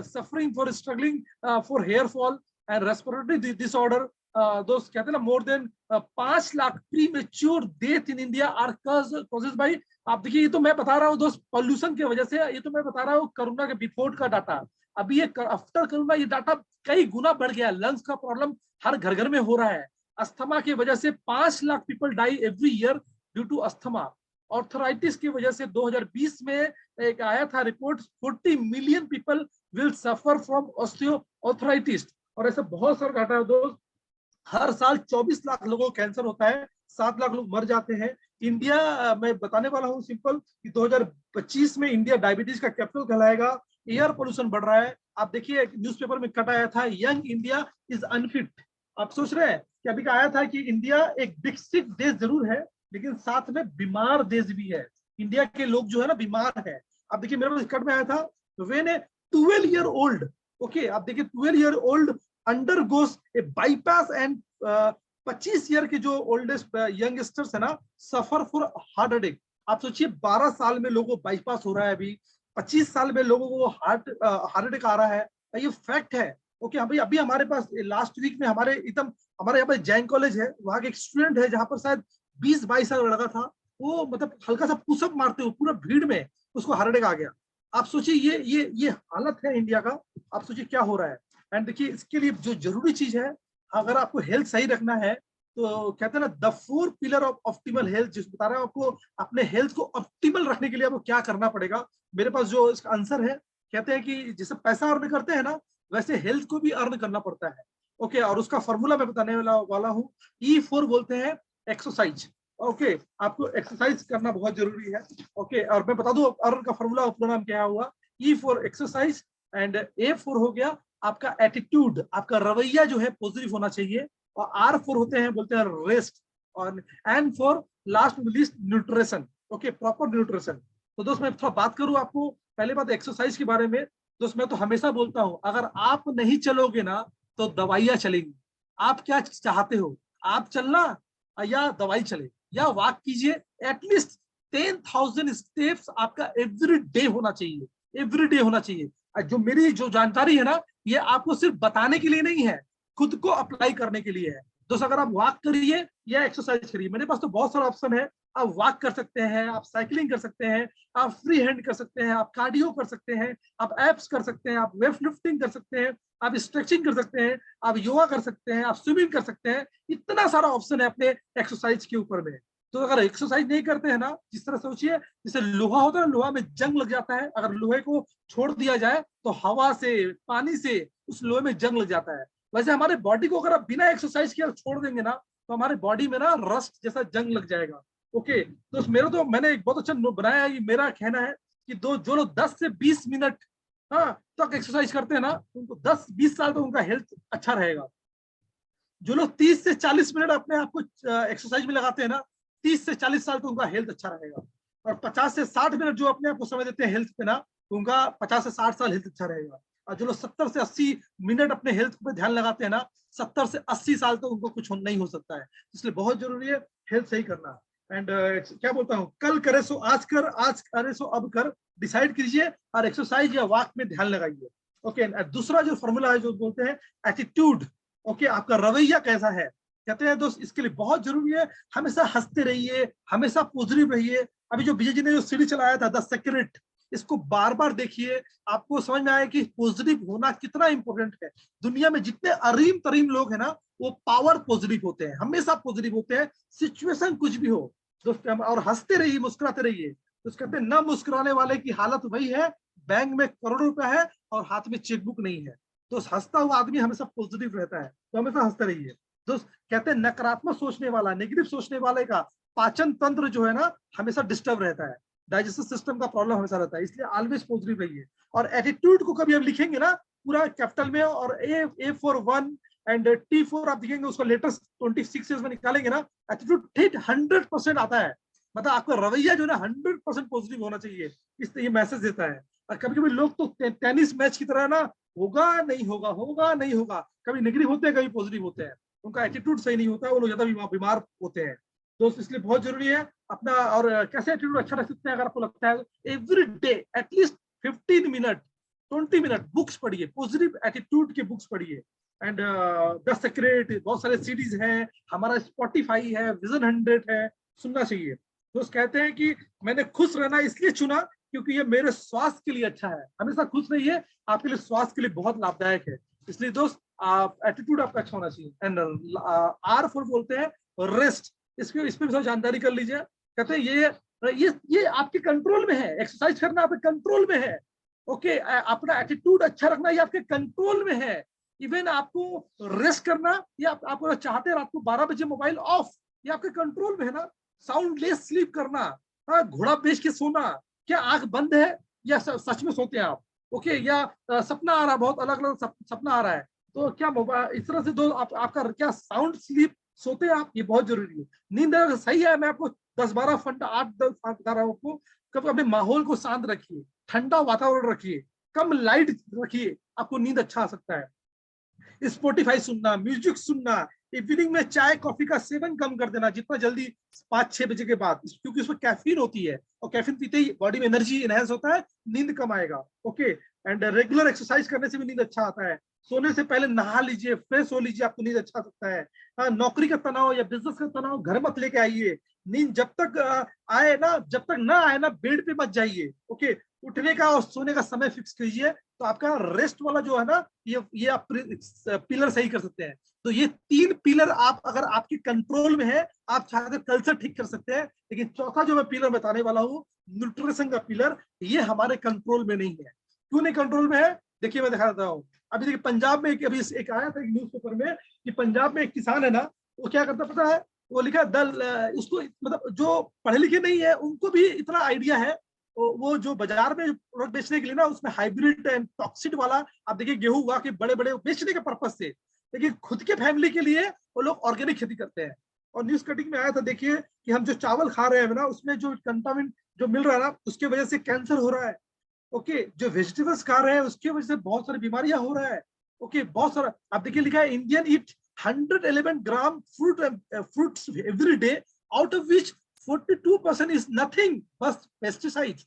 suffering for struggling for hair fall. And respiratory disorder, दोस्त कहते हैं ना, more than 5 lakh premature death in India are causes by. आप देखिए, ये तो मैं बता रहा हूँ दोस्त पॉल्यूशन की वजह से, ये तो मैं बता रहा हूँ कोरोना के बिफोर का डाटा। अभी ये आफ्टर कोरोना ये डाटा कई गुना बढ़ गया। लंग्स का प्रॉब्लम हर घर घर में हो रहा है। अस्थमा की वजह से 5 lakh people die every year due to asthma. Arthritis की वजह से 2020 में एक आया था report, 40 million people will suffer from osteoarthritis. और ऐसे बहुत सारे डाटा है दोस्त। हर साल 24 लाख लोगों को कैंसर होता है, 7 लाख लोग मर जाते हैं। इंडिया, मैं बताने वाला हूं सिंपल कि 2025 में इंडिया डायबिटीज का कैपिटल कहलाएगा। एयर पोल्यूशन बढ़ रहा है। आप देखिए, एक न्यूज़पेपर में कट आया था, यंग इंडिया इज अनफिट। आप सोच रहे हैं कि अभी का आया था कि इंडिया एक विकसित देश जरूर है, लेकिन साथ में बीमार देश भी है। इंडिया के लोग जो है ना बीमार है। आप देखिए, मेरे पास कट में आया था, when A 12 year old, okay, आप देखिए 12 year old undergoes A bypass and 25 year के जो ओल्डेस्ट यंगस्टर्स है ना सफर फॉर हार्ट अटैक। आप सोचिए, 12 साल में लोगों को बाईपास हो रहा है, अभी 25 साल में लोगों को हार्ट अटैक आ रहा है। ये फैक्ट है। ओके, अभी अभी हमारे पास लास्ट वीक में हमारे एकदम हमारे यहाँ पर जैन कॉलेज है, वहाँ के एक स्टूडेंट है जहाँ पर शायद 20-22 साल लड़का था, वो मतलब हल्का सा पुशअप मारते हुए पूरा भीड़ में उसको हार्ट अटैक आ गया। आप सोचिए, ये हालत है इंडिया का। आप सोचिए क्या हो रहा है। एंड देखिए, इसके लिए जो जरूरी चीज है, अगर आपको हेल्थ सही रखना है तो कहते हैं ना the 4 pillar of optimal health, जिस बता रहा हूं आपको अपने हेल्थ को ऑप्टिमल रखने के लिए आपको क्या करना पड़ेगा। मेरे पास जो इसका आंसर है, कहते हैं कि जैसे पैसा अर्न करते हैं ना, वैसे हेल्थ को भी अर्न करना पड़ता है। ओके, और उसका फॉर्मूला मैं बताने वाला हूँ। E4 बोलते हैं एक्सरसाइज। ओके, आपको एक्सरसाइज करना बहुत जरूरी है। ओके, और मैं बता दूं अर्न का फॉर्मूला पूरा नाम क्या हुआ। E4 एक्सरसाइज, एंड A4 हो गया आपका एटीट्यूड, आपका रवैया जो है पॉजिटिव होना चाहिए। और R4 होते हैं, बोलते हैं रेस्ट। और N4 लास्ट में list nutrition. Okay, proper nutrition. तो दोस्त मैं थोड़ा बात करूं आपको, पहले बात एक्सरसाइज के बारे में। दोस्त मैं तो हमेशा बोलता हूं, अगर आप नहीं चलोगे ना तो दवाइयां चलेंगी। आप क्या चाहते हो, आप चलना या दवाई चले, या वॉक कीजिए। एटलीस्ट 10,000 स्टेप्स आपका एवरी डे होना चाहिए, एवरी डे होना चाहिए। जो मेरी जो जानकारी है ना, ये आपको सिर्फ बताने के लिए नहीं है, खुद को अप्लाई करने के लिए है। दोस्त अगर आप वॉक करिए या एक्सरसाइज करिए, मेरे पास तो बहुत सारा ऑप्शन है। आप वॉक कर सकते हैं, आप साइकिलिंग कर सकते हैं, आप फ्री हैंड कर सकते हैं, आप कार्डियो कर सकते हैं, आप एप्स कर सकते हैं, आप वेट लिफ्टिंग कर सकते हैं, आप स्ट्रेचिंग कर सकते हैं, आप योगा कर सकते हैं, आप स्विमिंग कर सकते हैं। इतना सारा ऑप्शन है अपने एक्सरसाइज के ऊपर में। तो अगर एक्सरसाइज नहीं करते हैं ना, जिस तरह सोचिए जैसे लोहा होता है, लोहा में जंग लग जाता है, अगर लोहे को छोड़ दिया जाए तो हवा से, पानी से उस लोहे में जंग लग जाता है। वैसे हमारे बॉडी को अगर आप बिना एक्सरसाइज किए छोड़ देंगे ना, तो हमारे बॉडी में ना रस्ट जैसा जंग लग जाएगा। ओके, तो मेरा तो मैंने एक बहुत अच्छा बनाया है, ये मेरा कहना है कि जो लोग 10 से 20 मिनट तक एक्सरसाइज करते हैं ना, उनको 10-20 साल तक उनका हेल्थ अच्छा रहेगा। जो लोग 30 से 40 मिनट अपने आप को एक्सरसाइज में लगाते हैं ना, 30 से 40 साल तो उनका हेल्थ अच्छा रहेगा। और 50 से 60 मिनट जो अपने आप को समय देते हैं हेल्थ पे ना, तो उनका 50 से 60 साल हेल्थ अच्छा रहेगा। और जो लोग 70 से 80 मिनट अपने हेल्थ पे ध्यान लगाते हैं ना, 70 से 80 साल तो उनको कुछ नहीं हो सकता है। इसलिए बहुत जरूरी है हेल्थ सही करना। एंड क्या बोलता हूँ, कल करे सो आज कर, आज करे सो अब कर, डिसाइड कीजिए और एक्सरसाइज या वॉक में ध्यान लगाइए। ओके, दूसरा जो फॉर्मूला है जो बोलते हैं एटीट्यूड। ओके, आपका रवैया कैसा है। कहते हैं दोस्त, इसके लिए बहुत जरूरी है हमेशा हंसते रहिए, हमेशा पॉजिटिव रहिए। अभी जो विजय जी ने जो सीरीज चलाया था द सीक्रेट, इसको बार बार देखिए, आपको समझ में आए कि पॉजिटिव होना कितना इंपॉर्टेंट है। दुनिया में जितने अरीम तरीम लोग हैं ना, वो पावर पॉजिटिव होते हैं, हमेशा पॉजिटिव होते हैं, सिचुएशन कुछ भी हो। दोस्त और हंसते रहिए, मुस्कुराते रहिए। तो कहते हैं न मुस्कुराने वाले की हालत वही है, बैंक में करोड़ों रुपया है और हाथ में चेकबुक नहीं है। तो हंसता हुआ आदमी हमेशा पॉजिटिव रहता है, तो हमेशा हंसते रहिए दोस्त। कहते हैं नकारात्मक सोचने वाला, नेगेटिव सोचने वाले का पाचन तंत्र जो है ना हमेशा डिस्टर्ब रहता है, डाइजेस्टिव सिस्टम का प्रॉब्लम हमेशा रहता है, इसलिए ऑलवेज पॉजिटिव रहिए। और एटीट्यूड को कभी हम लिखेंगे ना पूरा कैपिटल में, और A for 1 and T for आप दिखेंगे उसका लेटेस्ट 26 ईयर्स में निकालेंगे ना, एटीट्यूड ठीक 100% आता है। मतलब आपका रवैया जो है ना 100% पॉजिटिव होना चाहिए, इसलिए ये मैसेज देता है। और कभी कभी लोग तो टेनिस मैच की तरह ना होगा नहीं होगा, होगा नहीं होगा, कभी नेगेटिव होते हैं कभी पॉजिटिव होते हैं, उनका एटीट्यूड सही नहीं होता है, वो लोग ज्यादा बीमार होते हैं दोस्त। इसलिए बहुत जरूरी है अपना, और कैसे एटीट्यूड अच्छा रख सकते हैं अगर आपको लगता है, every day at least 15 minute 20 minute books पढ़िए, पॉजिटिव एटीट्यूड के बुक्स पढ़िए। एंड द सीक्रेट, बहुत सारे सीरीज हैं, हमारा स्पॉटिफाई है, विजन 100 है, सुनना चाहिए। दोस्त कहते हैं कि मैंने खुश रहना इसलिए चुना क्योंकि ये मेरे स्वास्थ्य के लिए अच्छा है। हमेशा खुश रहिए, आपके लिए स्वास्थ्य के लिए बहुत लाभदायक है। इसलिए दोस्त एटीट्यूड आपका अच्छा होना चाहिए। एंड आर फॉर बोलते हैं रेस्ट, इसमें भी जानकारी कर लीजिए। कहते हैं ये आपके कंट्रोल में है, एक्सरसाइज करना आपके कंट्रोल में है। ओके, अपना एटीट्यूड अच्छा रखना ये आपके कंट्रोल में है। इवन आपको रेस्ट करना, ये आपको चाहते हैं रात को 12 बजे मोबाइल ऑफ, ये आपके कंट्रोल में है ना। साउंडलेस स्लीप करना, घोड़ा बेच के सोना, क्या आंख बंद है या सच में सोते हैं आप? ओके, या सपना आ रहा है, बहुत अलग अलग सपना आ रहा है, तो क्या मोबाइल इस तरह से दो आपका क्या साउंड स्लीप सोते हैं आप? ये बहुत जरूरी है। नींद अगर सही है, मैं आपको 10-12 फंड 8-10 बता रहा हूँ आपको, कभी अपने माहौल को शांत रखिए, ठंडा वातावरण रखिए, कम लाइट रखिए, आपको नींद अच्छा आ सकता है। स्पॉटिफाई सुनना, म्यूजिक सुनना, इवनिंग में चाय कॉफी का सेवन कम कर देना जितना जल्दी 5-6 बजे के बाद, क्योंकि उसमें कैफीन होती है, और कैफीन पीते ही बॉडी में एनर्जी इनहेंस होता है, नींद कम आएगा। ओके, एंड रेगुलर एक्सरसाइज करने से भी नींद अच्छा आता है। सोने से पहले नहा लीजिए, फ्रेश हो लीजिए, आपको नींद अच्छा आ सकता है। नौकरी का तनाव या बिजनेस का तनाव घर मत लेके आइए। नींद जब तक आए ना, जब तक ना आए ना, बेड पे मत जाइए। ओके, उठने का और सोने का समय फिक्स कीजिए, तो आपका रेस्ट वाला जो है ना, ये आप पिलर सही कर सकते हैं। तो ये 3 पिलर आप अगर आपके कंट्रोल में है, आप चाहे तो कल से ठीक कर सकते हैं। लेकिन चौथा जो मैं पिलर बताने वाला हूँ, न्यूट्रिशन का पिलर, ये हमारे कंट्रोल में नहीं है। क्यों नहीं कंट्रोल में है? देखिए मैं दिखा देता हूँ। अभी देखिए पंजाब में अभी एक आया था एक न्यूज़पेपर में कि पंजाब में एक किसान है ना, वो क्या करता पता है? वो लिखा दल, उसको मतलब जो पढ़े लिखे नहीं है उनको भी इतना आइडिया है। वो जो बाजार में प्रोडक्ट बेचने के लिए ना, उसमें हाइब्रिड एंड टॉक्सिड वाला, आप देखिए गेहूं उगा के बड़े बड़े बेचने के पर्पज से, लेकिन खुद के फैमिली के लिए वो लोग ऑर्गेनिक खेती करते हैं। और न्यूज कटिंग में आया था, देखिए कि हम जो चावल खा रहे हैं ना, उसमें जो कंटामिन जो मिल रहा है ना, उसके वजह से कैंसर हो रहा है। ओके, जो वेजिटेबल्स खा रहे हैं उसकी वजह से बहुत सारी बीमारियां हो रहा है। ओके, बहुत सारा, आप देखिए लिखा है Indian eat 111 gram fruits every day, out of which 42% is nothing, बस पेस्टिसाइड।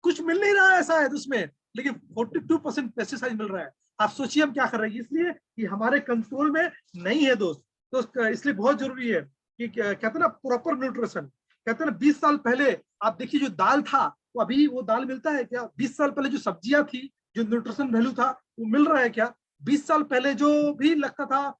कुछ मिल नहीं रहा है ऐसा है उसमें, लेकिन 42% पेस्टिसाइड मिल रहा है। आप सोचिए हम क्या कर रहे हैं, इसलिए कि हमारे कंट्रोल में नहीं है दोस्त। इसलिए बहुत जरूरी है कि कहते हैं ना प्रॉपर न्यूट्रिशन। कहते हैं ना 20 साल पहले आप देखिए जो दाल था, वो अभी वो दाल मिलता है क्या? 20 साल पहले जो सब्जियां थी, जो न्यूट्रिशन वैल्यू था, वो मिल रहा है क्या? 20 साल पहले जो भी लगता था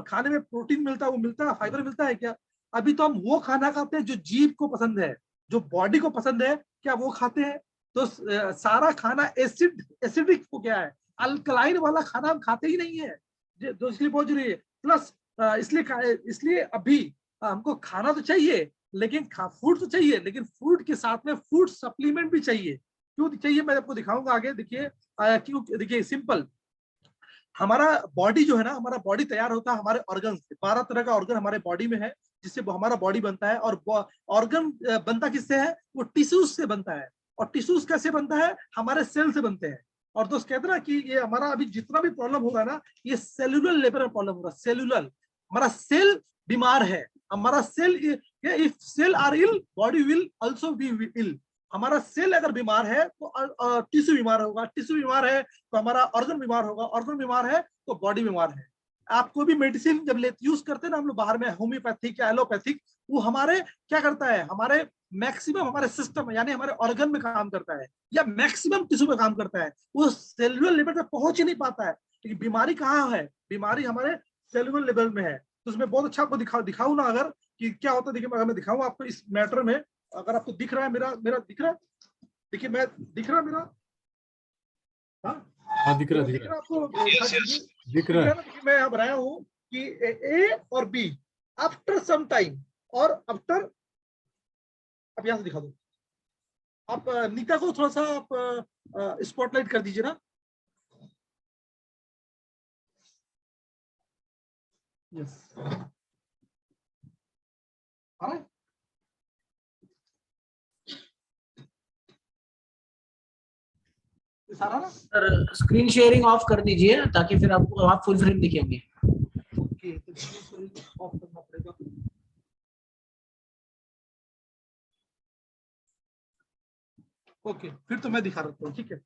खाने में प्रोटीन मिलता है, वो मिलता है, फाइबर मिलता है क्या? अभी तो हम वो खाना खाते हैं जो जीभ को पसंद है, जो बॉडी को पसंद है, क्या वो खाते हैं? तो सारा खाना एसिडिक हो गया है, अल्कलाइन वाला खाना हम खाते ही नहीं है, जो इसलिए बहुत जरूरी है। प्लस इसलिए अभी हमको खाना तो चाहिए, लेकिन फूड तो चाहिए, लेकिन फूड के साथ में फूड सप्लीमेंट भी चाहिए। क्यों चाहिए मैं आपको दिखाऊंगा आगे। देखिए क्यों, देखिए सिंपल, हमारा बॉडी जो है ना, हमारा बॉडी तैयार होता है हमारे ऑर्गन से। 12 तरह का ऑर्गन हमारे बॉडी में है, जिससे हमारा बॉडी बनता है। और ऑर्गन बनता किससे है? वो टिश्यूज से बनता है। और टिश्यूज कैसे बनता है? हमारे सेल से बनते हैं। और दोस्त कहते हैं ना कि ये हमारा अभी जितना भी प्रॉब्लम हो रहा है ना, ये सेलुलर लेवल में प्रॉब्लम हो रहा है। सेलुलर, हमारा सेल बीमार है। हमारा cell, if cell are ill, body will also be ill. हमारा सेल अगर बीमार है तो टिश्यू बीमार होगा, टिश्यू बीमार है तो हमारा ऑर्गन बीमार होगा, ऑर्गन बीमार है तो बॉडी बीमार है। आपको भी मेडिसिन जब यूज करते हैं ना हम लोग बाहर में, होम्योपैथिक या एलोपैथिक, वो हमारे क्या करता है, हमारे मैक्सिमम हमारे सिस्टम यानी हमारे ऑर्गन में काम करता है, या मैक्सिमम टिश्यू में काम करता है, वो सेलुलर लेवल पे पहुंच ही नहीं पाता है। लेकिन बीमारी कहाँ है? बीमारी हमारे सेलुलर लेवल में है। तो उसमें बहुत अच्छा आपको दिखाऊं ना अगर कि क्या होता है। देखिए अगर मैं दिखाऊं आपको इस मैटर में, अगर आपको दिख रहा है मेरा दिख रहा है, देखिए मैं दिख रहा है मेरा, हाँ हाँ दिख रहा दिख रहा आपको? दिख रहा है। देखिए मैं यहाँ बनाया हूँ कि ए और बी आफ्टर सम टाइम और आफ्टर, अब यहाँ से दिखा दो आप। नीता को थोड़ा सा आप स्पॉटलाइट कर दीजिए ना। यस, आ रहा है? सारा ना सर स्क्रीन शेयरिंग ऑफ कर दीजिए ताकि फिर आपको आप फुल फ्रेम दिखेंगे। ओके, तो ऑफ करना पड़ेगा। ओके, फिर तो मैं दिखा रहा हूँ, ठीक है,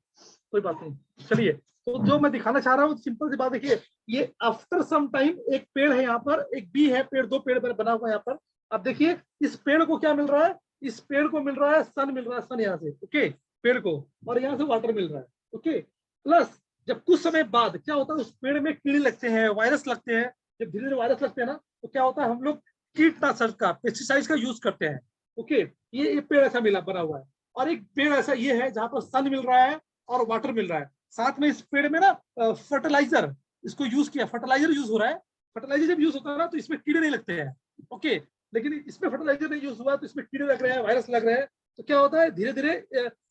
कोई बात नहीं। चलिए, तो जो मैं दिखाना चाह रहा हूँ सिंपल सी बात देखिए, ये आफ्टर सम टाइम एक पेड़ है यहाँ पर, एक बी है, पेड़ दो पेड़ पर बना हुआ है यहाँ पर। अब देखिए इस पेड़ को क्या मिल रहा है, इस पेड़ को मिल रहा है सन, मिल रहा है सन यहाँ से, ओके, पेड़ को, और यहाँ से वाटर मिल रहा है, ओके। प्लस जब कुछ समय बाद क्या होता है, उस पेड़ में कीड़े लगते हैं, वायरस लगते हैं। जब धीरे धीरे वायरस लगते हैं ना, तो क्या होता है, हम लोग कीटनाशक का, पेस्टिसाइड का यूज करते हैं, ओके। ये पेड़ ऐसा मिला बना हुआ है, और एक पेड़ ऐसा ये है जहां पर सन मिल रहा है और वाटर मिल रहा है। साथ में इस पेड़ में ना फर्टिलाइजर, इसको यूज किया, फर्टिलाइजर यूज हो रहा है। फर्टिलाइजर जब यूज होता है ना, तो इसमें कीड़े नहीं लगते हैं, ओके। लेकिन इसमें फर्टिलाइजर नहीं यूज हुआ तो इसमें कीड़े लग रहे हैं, वायरस लग रहे हैं। तो क्या होता है, धीरे धीरे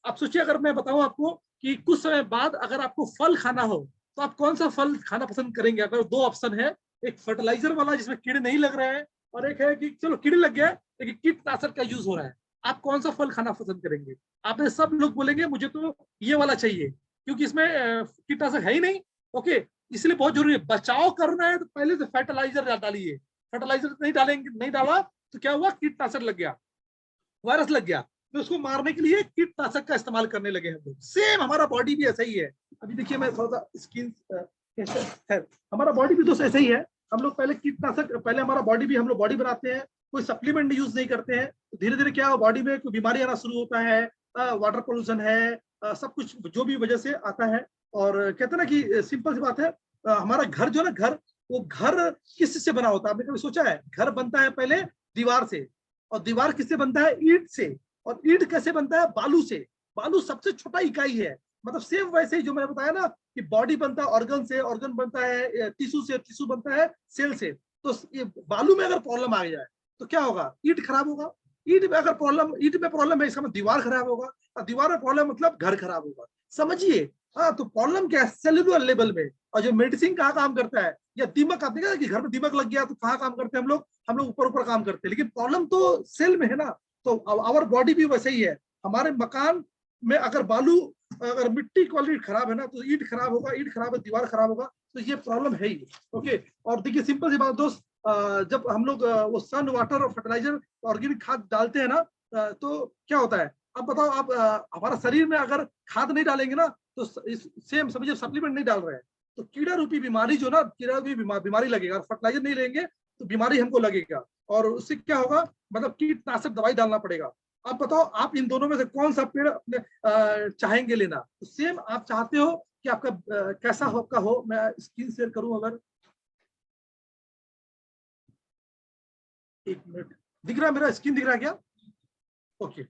आप सोचिए, अगर मैं बताऊं आपको कि कुछ समय बाद अगर आपको फल खाना हो, तो आप कौन सा फल खाना पसंद करेंगे? अगर दो ऑप्शन है, एक फर्टिलाइजर वाला जिसमें कीड़े नहीं लग रहे हैं, और एक है कि चलो कीड़े लग गया लेकिन कीटनाशक का यूज हो रहा है। आप कौन सा फल खाना पसंद करेंगे? आप में सब लोग बोलेंगे मुझे तो ये वाला चाहिए, क्योंकि इसमें कीटनाशक है ही नहीं, ओके। इसलिए बहुत जरूरी है, बचाव करना है तो पहले से फर्टिलाइजर डालिए। फर्टिलाइजर नहीं डालेंगे, नहीं डाला तो क्या हुआ, कीटनाशक लग गया, वायरस लग गया, तो उसको मारने के लिए कीटनाशक का इस्तेमाल करने लगे हम लोग। सेम हमारा बॉडी भी ऐसा ही है। अभी देखिए मैं थोड़ा सा स्किन है, हमारा बॉडी भी दोस्त ऐसा ही है। हम लोग पहले कीटनाशक, पहले हमारा बॉडी भी, हम लोग बॉडी बनाते हैं, कोई सप्लीमेंट यूज नहीं करते हैं, तो धीरे धीरे क्या बॉडी में कोई बीमारी आना शुरू होता है, वाटर पोल्यूशन है, सब कुछ जो भी वजह से आता है। और कहते हैं ना कि सिंपल सी बात है, हमारा घर जो है ना, घर, वो घर किस से बना होता है? आपने कभी सोचा है? घर बनता है पहले दीवार से, और दीवार किससे बनता है? ईंट से। और ईंट कैसे बनता है? बालू से। बालू सबसे छोटा इकाई है। मतलब सेम वैसे ही जो मैंने बताया ना कि बॉडी बनता है ऑर्गन से, ऑर्गन बनता है टिश्यू से, टिश्यू बनता है सेल से। तो ये बालू में अगर प्रॉब्लम आ जाए तो क्या होगा? ईंट खराब होगा। ईंट में अगर प्रॉब्लम, ईंट में प्रॉब्लम है, इसका मतलब दीवार खराब होगा, और दीवार में प्रॉब्लम मतलब घर खराब होगा। समझिए, हाँ, तो प्रॉब्लम क्या है? सेलुलर लेवल में। और जो मेडिसिन कहाँ काम करता है, या दीमक, आपने कहा कि घर में दीमक लग गया तो कहाँ काम करते हैं हम लोग? हम लोग ऊपर ऊपर काम करते हैं, लेकिन प्रॉब्लम तो सेल में है ना। तो आवर बॉडी भी वैसे ही है। हमारे मकान में अगर बालू, अगर मिट्टी क्वालिटी खराब है ना, तो ईंट खराब होगा, ईंट खराब है, दीवार खराब होगा। तो ये प्रॉब्लम है ही, ओके। और देखिए सिंपल सी बात दोस्त, जब हम लोग वो सन, वाटर और फर्टिलाइजर, ऑर्गेनिक खाद डालते हैं ना, तो क्या होता है? अब बताओ आप, हमारा शरीर में अगर खाद नहीं डालेंगे ना, तो सेम समझिए सप्लीमेंट नहीं डाल रहे हैं, तो कीड़ा रूपी बीमारी जो ना, कीड़ा रूपी बीमारी लगेगा। फर्टिलाइजर नहीं लेंगे तो बीमारी हमको लगेगा, और उससे क्या होगा, मतलब कीटनाशक दवाई डालना पड़ेगा। आप बताओ, आप इन दोनों में से कौन सा पेड़ अपने चाहेंगे लेना? तो सेम आप चाहते हो कि आपका कैसा हो, आपका हो। मैं स्क्रीन शेयर करूं अगर, एक मिनट, दिख रहा है मेरा स्क्रीन, दिख रहा है क्या? ओके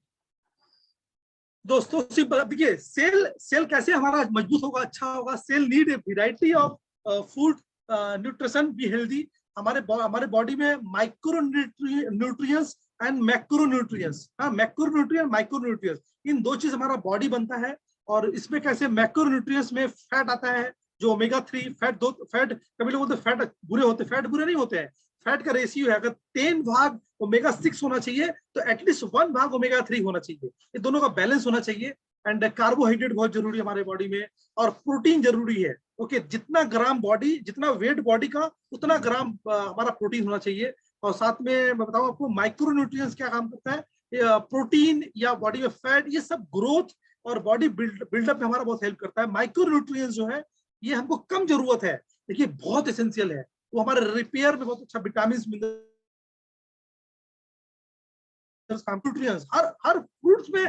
दोस्तों, देखिए सेल, सेल कैसे हमारा मजबूत होगा, अच्छा होगा? Cell need a variety of food nutrition be healthy. हमारे बॉडी में micronutrients and macronutrients, हाँ, मैक्रो न्यूट्रिएंट, माइक्रो न्यूट्रिएंट्स, इन दो चीज हमारा बॉडी बनता है। और इसमें कैसे मैक्रो न्यूट्रिएंट्स में फैट आता है, जो ओमेगा 3 फैट, दो फैट, कभी लोग बोलते फैट बुरे होते, फैट बुरे नहीं होते हैं। फैट का रेशियो है, अगर 10 भाग ओमेगा 6 होना चाहिए, तो एटलीस्ट 1 भाग ओमेगा 3 होना चाहिए। ये दोनों का बैलेंस होना चाहिए। एंड कार्बोहाइड्रेट बहुत जरूरी है हमारे बॉडी में, और प्रोटीन जरूरी है, ओके। जितना ग्राम बॉडी, जितना वेट बॉडी का, उतना ग्राम हमारा प्रोटीन होना चाहिए। और साथ में मैं बताऊं आपको, माइक्रो न्यूट्रिएंट्स क्या काम करता है, प्रोटीन या बॉडी में फैट, ये सब ग्रोथ और बॉडी बिल्डअप में हमारा बहुत हेल्प करता है। माइक्रो न्यूट्रिएंट्स जो है, ये हमको कम जरूरत है, देखिए बहुत एसेंशियल है। वो हमारे रिपेयर में बहुत अच्छा, विटामिन, न्यूट्रिएंट्स हर फ्रूट्स में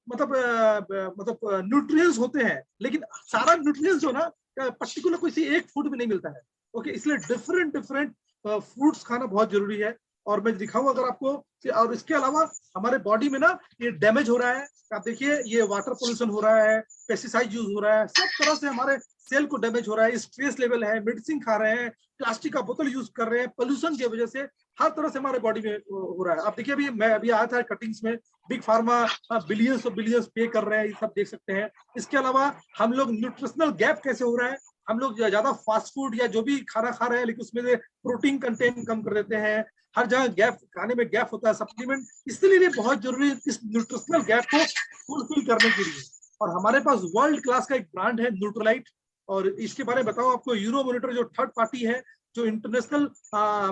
मतलब न्यूट्रिएंट्स होते हैं, लेकिन सारा न्यूट्रिएंट्स जो ना पर्टिकुलर किसी एक फूड में नहीं मिलता है, ओके। इसलिए डिफरेंट डिफरेंट फ्रूट्स खाना बहुत जरूरी है। और मैं दिखाऊं अगर आपको। और इसके अलावा हमारे बॉडी में ना ये डैमेज हो रहा है, आप देखिए ये वाटर पोल्यूशन हो रहा है, पेस्टिसाइड यूज हो रहा है, सब तरह से हमारे सेल को डैमेज हो रहा है, स्ट्रेस लेवल है, मेडिसिन खा रहे हैं, प्लास्टिक का बोतल यूज कर रहे हैं, पोल्यूशन की वजह से हर तरह से हमारे बॉडी में हो रहा है। आप देखिए अभी मैं अभी आया था कटिंग्स में, बिग फार्मा बिलियंस और बिलियंस पे कर रहे हैं, ये सब देख सकते हैं। इसके अलावा हम लोग न्यूट्रिशनल गैप कैसे हो रहा है, हम लोग ज्यादा फास्ट फूड या जो भी खाना खा रहे हैं लेकिन उसमें से प्रोटीन कंटेंट कम कर देते हैं, हर जगह गैप, खाने में गैप होता है, सप्लीमेंट इसलिए बहुत जरूरी है इस न्यूट्रिशनल गैप को फुलफिल करने के लिए। और हमारे पास वर्ल्ड क्लास का एक ब्रांड है न्यूट्रोलाइट, और इसके बारे में बताओ आपको, यूरो मॉनिटर जो थर्ड पार्टी है, जो इंटरनेशनल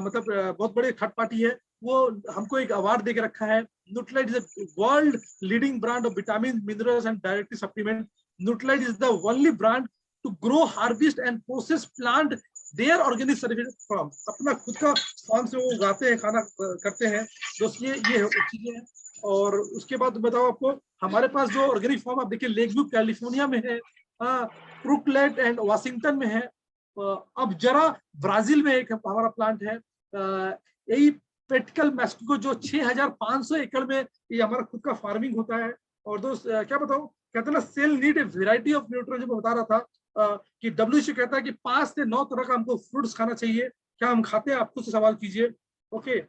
मतलब बहुत बड़े थर्ड पार्टी है, वो हमको एक अवार्ड दे के रखा है। Nutrilite is world leading brand of vitamin, minerals and डायरेक्टरी supplement. Nutrilite is the only brand to grow, harvest and process plant their organic certificate farm, अपना खुद का फार्म से वो उगाते हैं, खाना करते हैं दोस्त, ये चीजें हैं। और उसके बाद बताओ आपको, हमारे पास जो ऑर्गेनिक फार्म आप देखिए लेकव्यू कैलिफोर्निया में है, ब्रुकलेट एंड वाशिंगटन में है, अब जरा ब्राजील में एक हमारा प्लांट है, यही पेटकल मैक्सिको जो 6500 एकड़ में ये हमारा खुद का फार्मिंग होता है। और दोस्त क्या बताऊं, कहते हैं ना cell need a variety of nutrient, जो मैं बता रहा था कि WHO कहता है कि 5 से 9 तरह का हमको फ्रूट्स खाना चाहिए। क्या हम खाते हैं, आप खुद से सवाल कीजिए। ओके,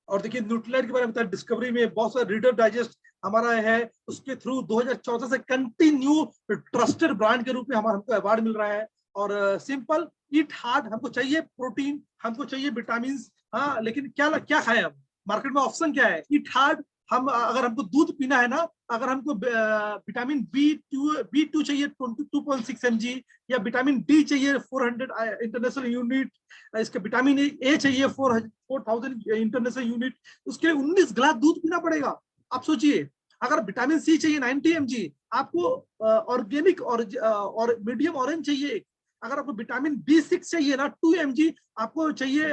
और देखिए न्यूट्रीलाइट के बारे में बताया, डिस्कवरी में बहुत सारे रीडर डाइजेस्ट हमारा है, उसके थ्रू 2014 से कंटिन्यू ट्रस्टेड ब्रांड के रूप में हमको अवार्ड मिल रहा है। और सिंपल ईट हार्ड, हमको चाहिए प्रोटीन, हमको चाहिए विटामिन, हाँ लेकिन क्या खाएं हम, मार्केट में ऑप्शन क्या है, ईट हार्ड। हम अगर हमको दूध पीना है ना, अगर हमको विटामिन B2 चाहिए 22.6 mg, या विटामिन D चाहिए 400 इंटरनेशनल यूनिट, इसके विटामिन A चाहिए 4000 इंटरनेशनल यूनिट, उसके लिए 19 गिलास दूध पीना पड़ेगा। आप सोचिए, अगर विटामिन C चाहिए 90 mg, आपको ऑर्गेनिक और मीडियम ऑरेंज चाहिए, अगर आपको विटामिन B6 चाहिए ना 2 mg, आपको चाहिए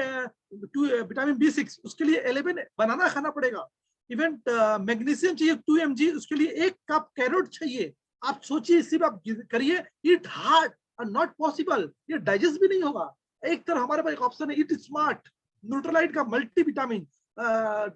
विटामिन B6, उसके लिए 11 बनाना खाना पड़ेगा। इवन मैग्नीशियम चाहिए 2 mg, उसके लिए 1 कप कैरोट चाहिए। आप सोचिए, सिर्फ आप करिए ईट हार्ड, और नॉट पॉसिबल, ये डाइजेस्ट भी नहीं होगा। एक तरह हमारे पास एक ऑप्शन है ईट स्मार्ट, न्यूट्रोलाइट का मल्टी विटामिन,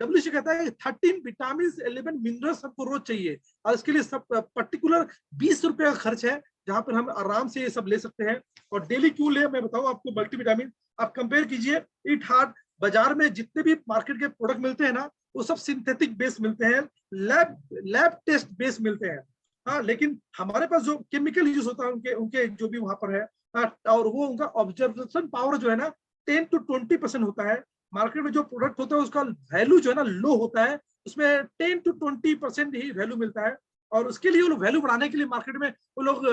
WHO कहता है 13 विटामिन 11 मिनरल्स हमको रोज चाहिए, और इसके लिए सब पर्टिकुलर 20 रुपए का खर्च है, जहां पर हम आराम से ये सब ले सकते हैं। और डेली क्यों ले, मैं बताऊं आपको, मल्टी विटामिन आप कंपेयर कीजिए, ईट हार्ड, बाजार में जितने भी मार्केट के प्रोडक्ट मिलते हैं ना, वो सब सिंथेटिक बेस मिलते हैं, लैब टेस्ट बेस मिलते हैं, हाँ, लेकिन हमारे पास जो केमिकल यूज होता है उनके जो भी वहां पर है, और वो उनका ऑब्जर्वेशन पावर जो है ना 10 to 20% होता है। मार्केट में जो प्रोडक्ट होता है उसका वैल्यू जो है ना लो होता है, उसमें 10 to 20% ही वैल्यू मिलता है, और उसके लिए वो लोग वैल्यू बढ़ाने के लिए मार्केट में वो लोग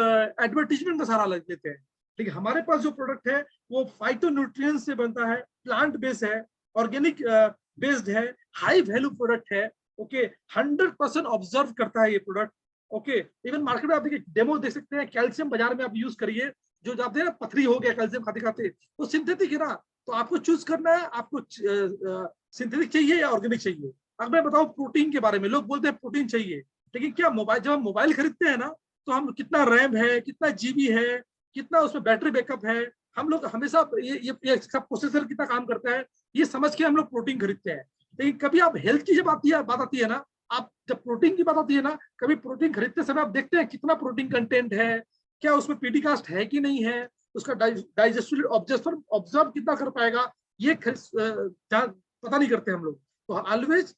एडवर्टीजमेंट का सहारा लेते हैं। लेकिन हमारे पास जो प्रोडक्ट है वो फाइटोन्यूट्रिएंट्स से बनता है, प्लांट बेस्ड है, ऑर्गेनिक बेस्ड है, हाई वैल्यू प्रोडक्ट है। ओके, 100% ऑब्जर्व करता है ये प्रोडक्ट। ओके, इवन मार्केट में आप देखिए डेमो देख सकते हैं, कैल्शियम बाजार में आप यूज करिए, जो जाते हैं ना पथरी हो गया कैल्शियम खाते खाते, वो सिंथेटिक है ना, तो आपको चूज करना है, आपको सिंथेटिक चाहिए या ऑर्गेनिक चाहिए। अब मैं बताऊं प्रोटीन के बारे में, लोग बोलते हैं प्रोटीन चाहिए, लेकिन क्या मोबाइल, जब हम मोबाइल खरीदते हैं ना, तो हम कितना रैम है, कितना GB है, कितना उसमें बैटरी बैकअप है, हम लोग हमेशा ये सब प्रोसेसर कितना काम करता है, ये समझ के हम लोग प्रोटीन खरीदते हैं। लेकिन कभी आप हेल्थ की जब बात आती है ना, आप जब प्रोटीन की बात आती है ना, कभी प्रोटीन खरीदते समय आप देखते हैं कितना प्रोटीन कंटेंट है, क्या उसमें पीडीकास्ट है कि नहीं है, उसका डाइजेस्टिव ऑब्जर्व कितना कर पाएगा, ये पता नहीं करते हम लोग। तो ऑलवेज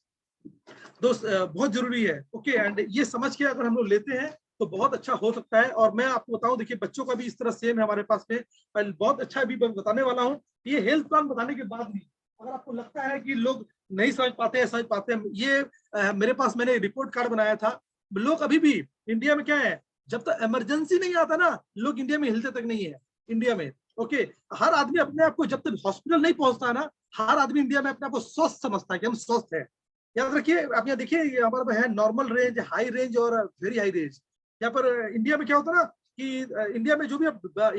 दोस्त बहुत जरूरी है। ओके, एंड ये समझ के अगर हम लोग लेते हैं तो बहुत अच्छा हो सकता है। और मैं आपको बताऊं, देखिए बच्चों का भी इस तरह सेम है हमारे पास में, बहुत अच्छा अभी बताने वाला हूँ। ये हेल्थ प्लान बताने के बाद भी अगर आपको लगता है कि लोग नहीं समझ पाते हैं, ये मेरे पास मैंने रिपोर्ट कार्ड बनाया था। लोग अभी भी इंडिया में क्या है, जब तक इमरजेंसी नहीं आता ना, लोग इंडिया में हिलते तक नहीं है इंडिया में। ओके, हर आदमी अपने आप को, जब तक हॉस्पिटल नहीं पहुंचता ना, हर आदमी इंडिया में अपने आप को स्वस्थ समझता है कि हम स्वस्थ है। याद रखिए, आप यहाँ देखिए, ये हमारे पास है नॉर्मल रेंज, हाई रेंज और वेरी हाई रेंज। यहाँ पर इंडिया में क्या होता है ना कि इंडिया में जो भी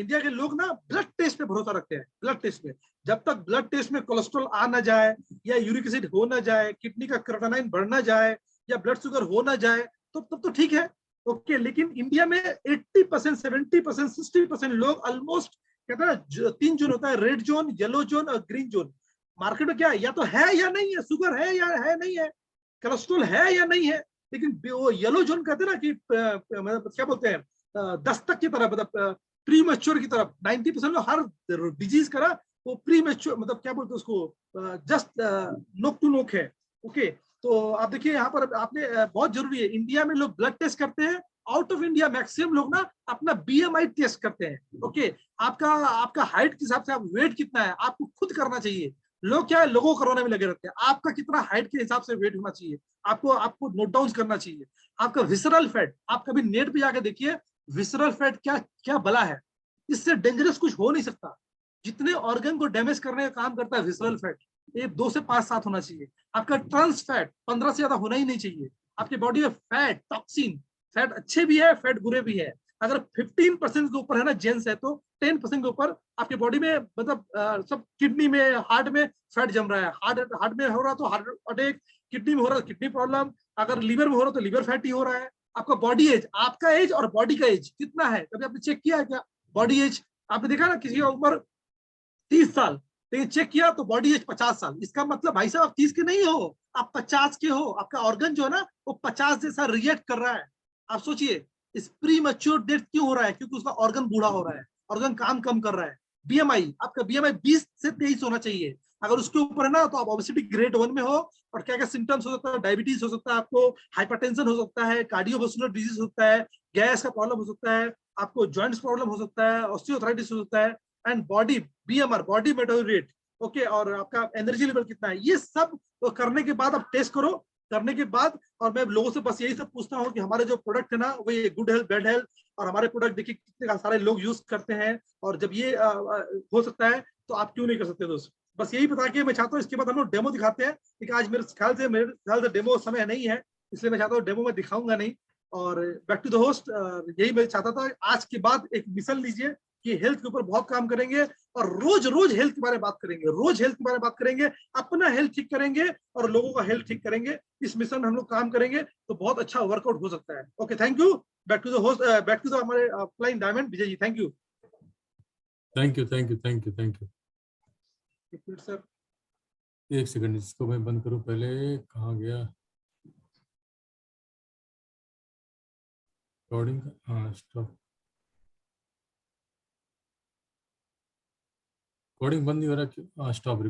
इंडिया के लोग ना ब्लड टेस्ट पे भरोसा रखते हैं। ब्लड टेस्ट में जब तक ब्लड टेस्ट में कोलेस्ट्रॉल आ ना जाए, या यूरिक एसिड हो ना जाए, किडनी का क्रिएटिनिन बढ़ ना जाए, या ब्लड शुगर हो ना जाए, तो तब तो ठीक है। ओके, लेकिन इंडिया में 80%, 70%, 60% लोग ऑलमोस्ट, कहते हैं ना 3 जोन होता है, रेड जोन, येलो जोन और ग्रीन जोन। मार्केट में क्या है, या तो है या नहीं है, शुगर है या है नहीं है, कोलेस्ट्रॉल है या नहीं है। लेकिन वो येलो जोन कहते हैं ना कि मतलब क्या बोलते हैं, दस्तक की तरफ, मतलब प्री मैच्योर की तरफ। 90% हर डिजीज का ना वो प्री मैच्योर, मतलब क्या बोलते हैं उसको, जस्ट नोक टू नोक है। ओके, तो आप देखिए यहाँ पर आपने बहुत जरूरी है, इंडिया में लोग ब्लड टेस्ट करते हैं, आउट ऑफ इंडिया मैक्सिमम लोग ना अपना बीएमआई टेस्ट करते हैं। ओके, आपका आपका हाइट के हिसाब से आप वेट कितना है आपको खुद करना चाहिए। लोग क्या है, लोगों को करवाने में लगे रहते हैं। आपका कितना हाइट के हिसाब से वेट होना चाहिए, आपको आपको नोट डाउन करना चाहिए। आपका विसरल फैट, आप कभी नेट पे जाकर देखिए विसरल फैट क्या क्या बला है, इससे डेंजरस कुछ हो नहीं सकता। जितने ऑर्गन को डैमेज करने का काम करता है विसरल फैट, ये 2 से 5-7 होना चाहिए। आपका ट्रांस फैट 15 से ज्यादा होना ही नहीं चाहिए। आपकी बॉडी में फैट, टॉक्सिन, फैट अच्छे भी है, फैट बुरे भी है। अगर 15% के ऊपर है ना जेंट्स है, तो 10% के ऊपर आपकी बॉडी में, मतलब सब किडनी में, हार्ट में फैट जम रहा है। हार्ट हार्ट में हो रहा तो हार्ट अटैक, किडनी में हो रहा तो किडनी प्रॉब्लम, अगर लीवर में हो रहा तो लीवर फैटी हो रहा है। आपका बॉडी एज, आपका एज और बॉडी का एज कितना है, कभी आपने चेक किया है क्या? बॉडी एज आपने देखा ना, किसी का उम्र 30 साल, लेकिन चेक किया तो बॉडी एज 50 साल। इसका मतलब भाई साहब आप 30 के नहीं हो, आप 50 के हो। आपका ऑर्गन जो है ना वो 50 जैसा रिएक्ट कर रहा है। आप सोचिए इस प्री मैच्योर डेथ क्यों हो रहा है, क्योंकि उसका ऑर्गन बूढ़ा हो रहा है, ऑर्गन काम कम कर रहा है। बीएमआई, आपका बीएमआई 20 से 23 होना चाहिए। अगर उसके ऊपर है ना तो आप ओबेसिटी ग्रेड 1 में हो। और क्या क्या सिम्टम्स हो सकता है, डायबिटीज हो सकता है, आपको हाइपरटेंशन हो सकता है, कार्डियोवास्कुलर डिजीज हो सकता है, गैस का प्रॉब्लम हो सकता है, आपको जॉइंट्स प्रॉब्लम हो सकता है, ऑस्टियोआर्थराइटिस हो सकता है, and body BMR, body metabolic rate, okay, और आपका एनर्जी लेवल कितना है, ये सब तो करने के बाद आप टेस्ट करो। करने के बाद, और मैं लोगों से बस यही सब पूछता हूँ कि हमारे जो प्रोडक्ट है ना वो ये गुड हेल्थ बैड हेल्थ, और हमारे प्रोडक्ट देखिए कितने सारे लोग यूज करते हैं, और जब ये हो सकता है तो आप क्यों नहीं कर सकते दोस्त। बस यही बता के मैं चाहता हूँ इसके बाद हम लोग डेमो दिखाते हैं, लेकिन आज मेरे ख्याल से डेमो समय नहीं है, इसलिए मैं चाहता हूँ डेमो में दिखाऊंगा नहीं। और बैक टू द होस्ट, यही मैं चाहता था, आज के बाद एक मिशन लीजिए कि हेल्थ के ऊपर बहुत काम करेंगे, और रोज रोज हेल्थ के बारे में बात करेंगे, रोज हेल्थ के बारे में बात करेंगे, अपना हेल्थ ठीक करेंगे और लोगों का हेल्थ ठीक करेंगे। इस मिशन में हम लोग काम करेंगे तो बहुत अच्छा वर्कआउट हो सकता है। Okay, thank you. Back to the host, back to the हमारे flying diamond Vijay ji, thank you. Thank you, thank you, thank you, thank you. Sir एक सेकंड, इसको मैं बंद करूं पहले, कहाँ गया रिकॉर्डिंग का? हाँ, स्टॉप। रिकॉर्डिंग बंद नहीं हो रहा क्यों? हाँ, स्टॉप।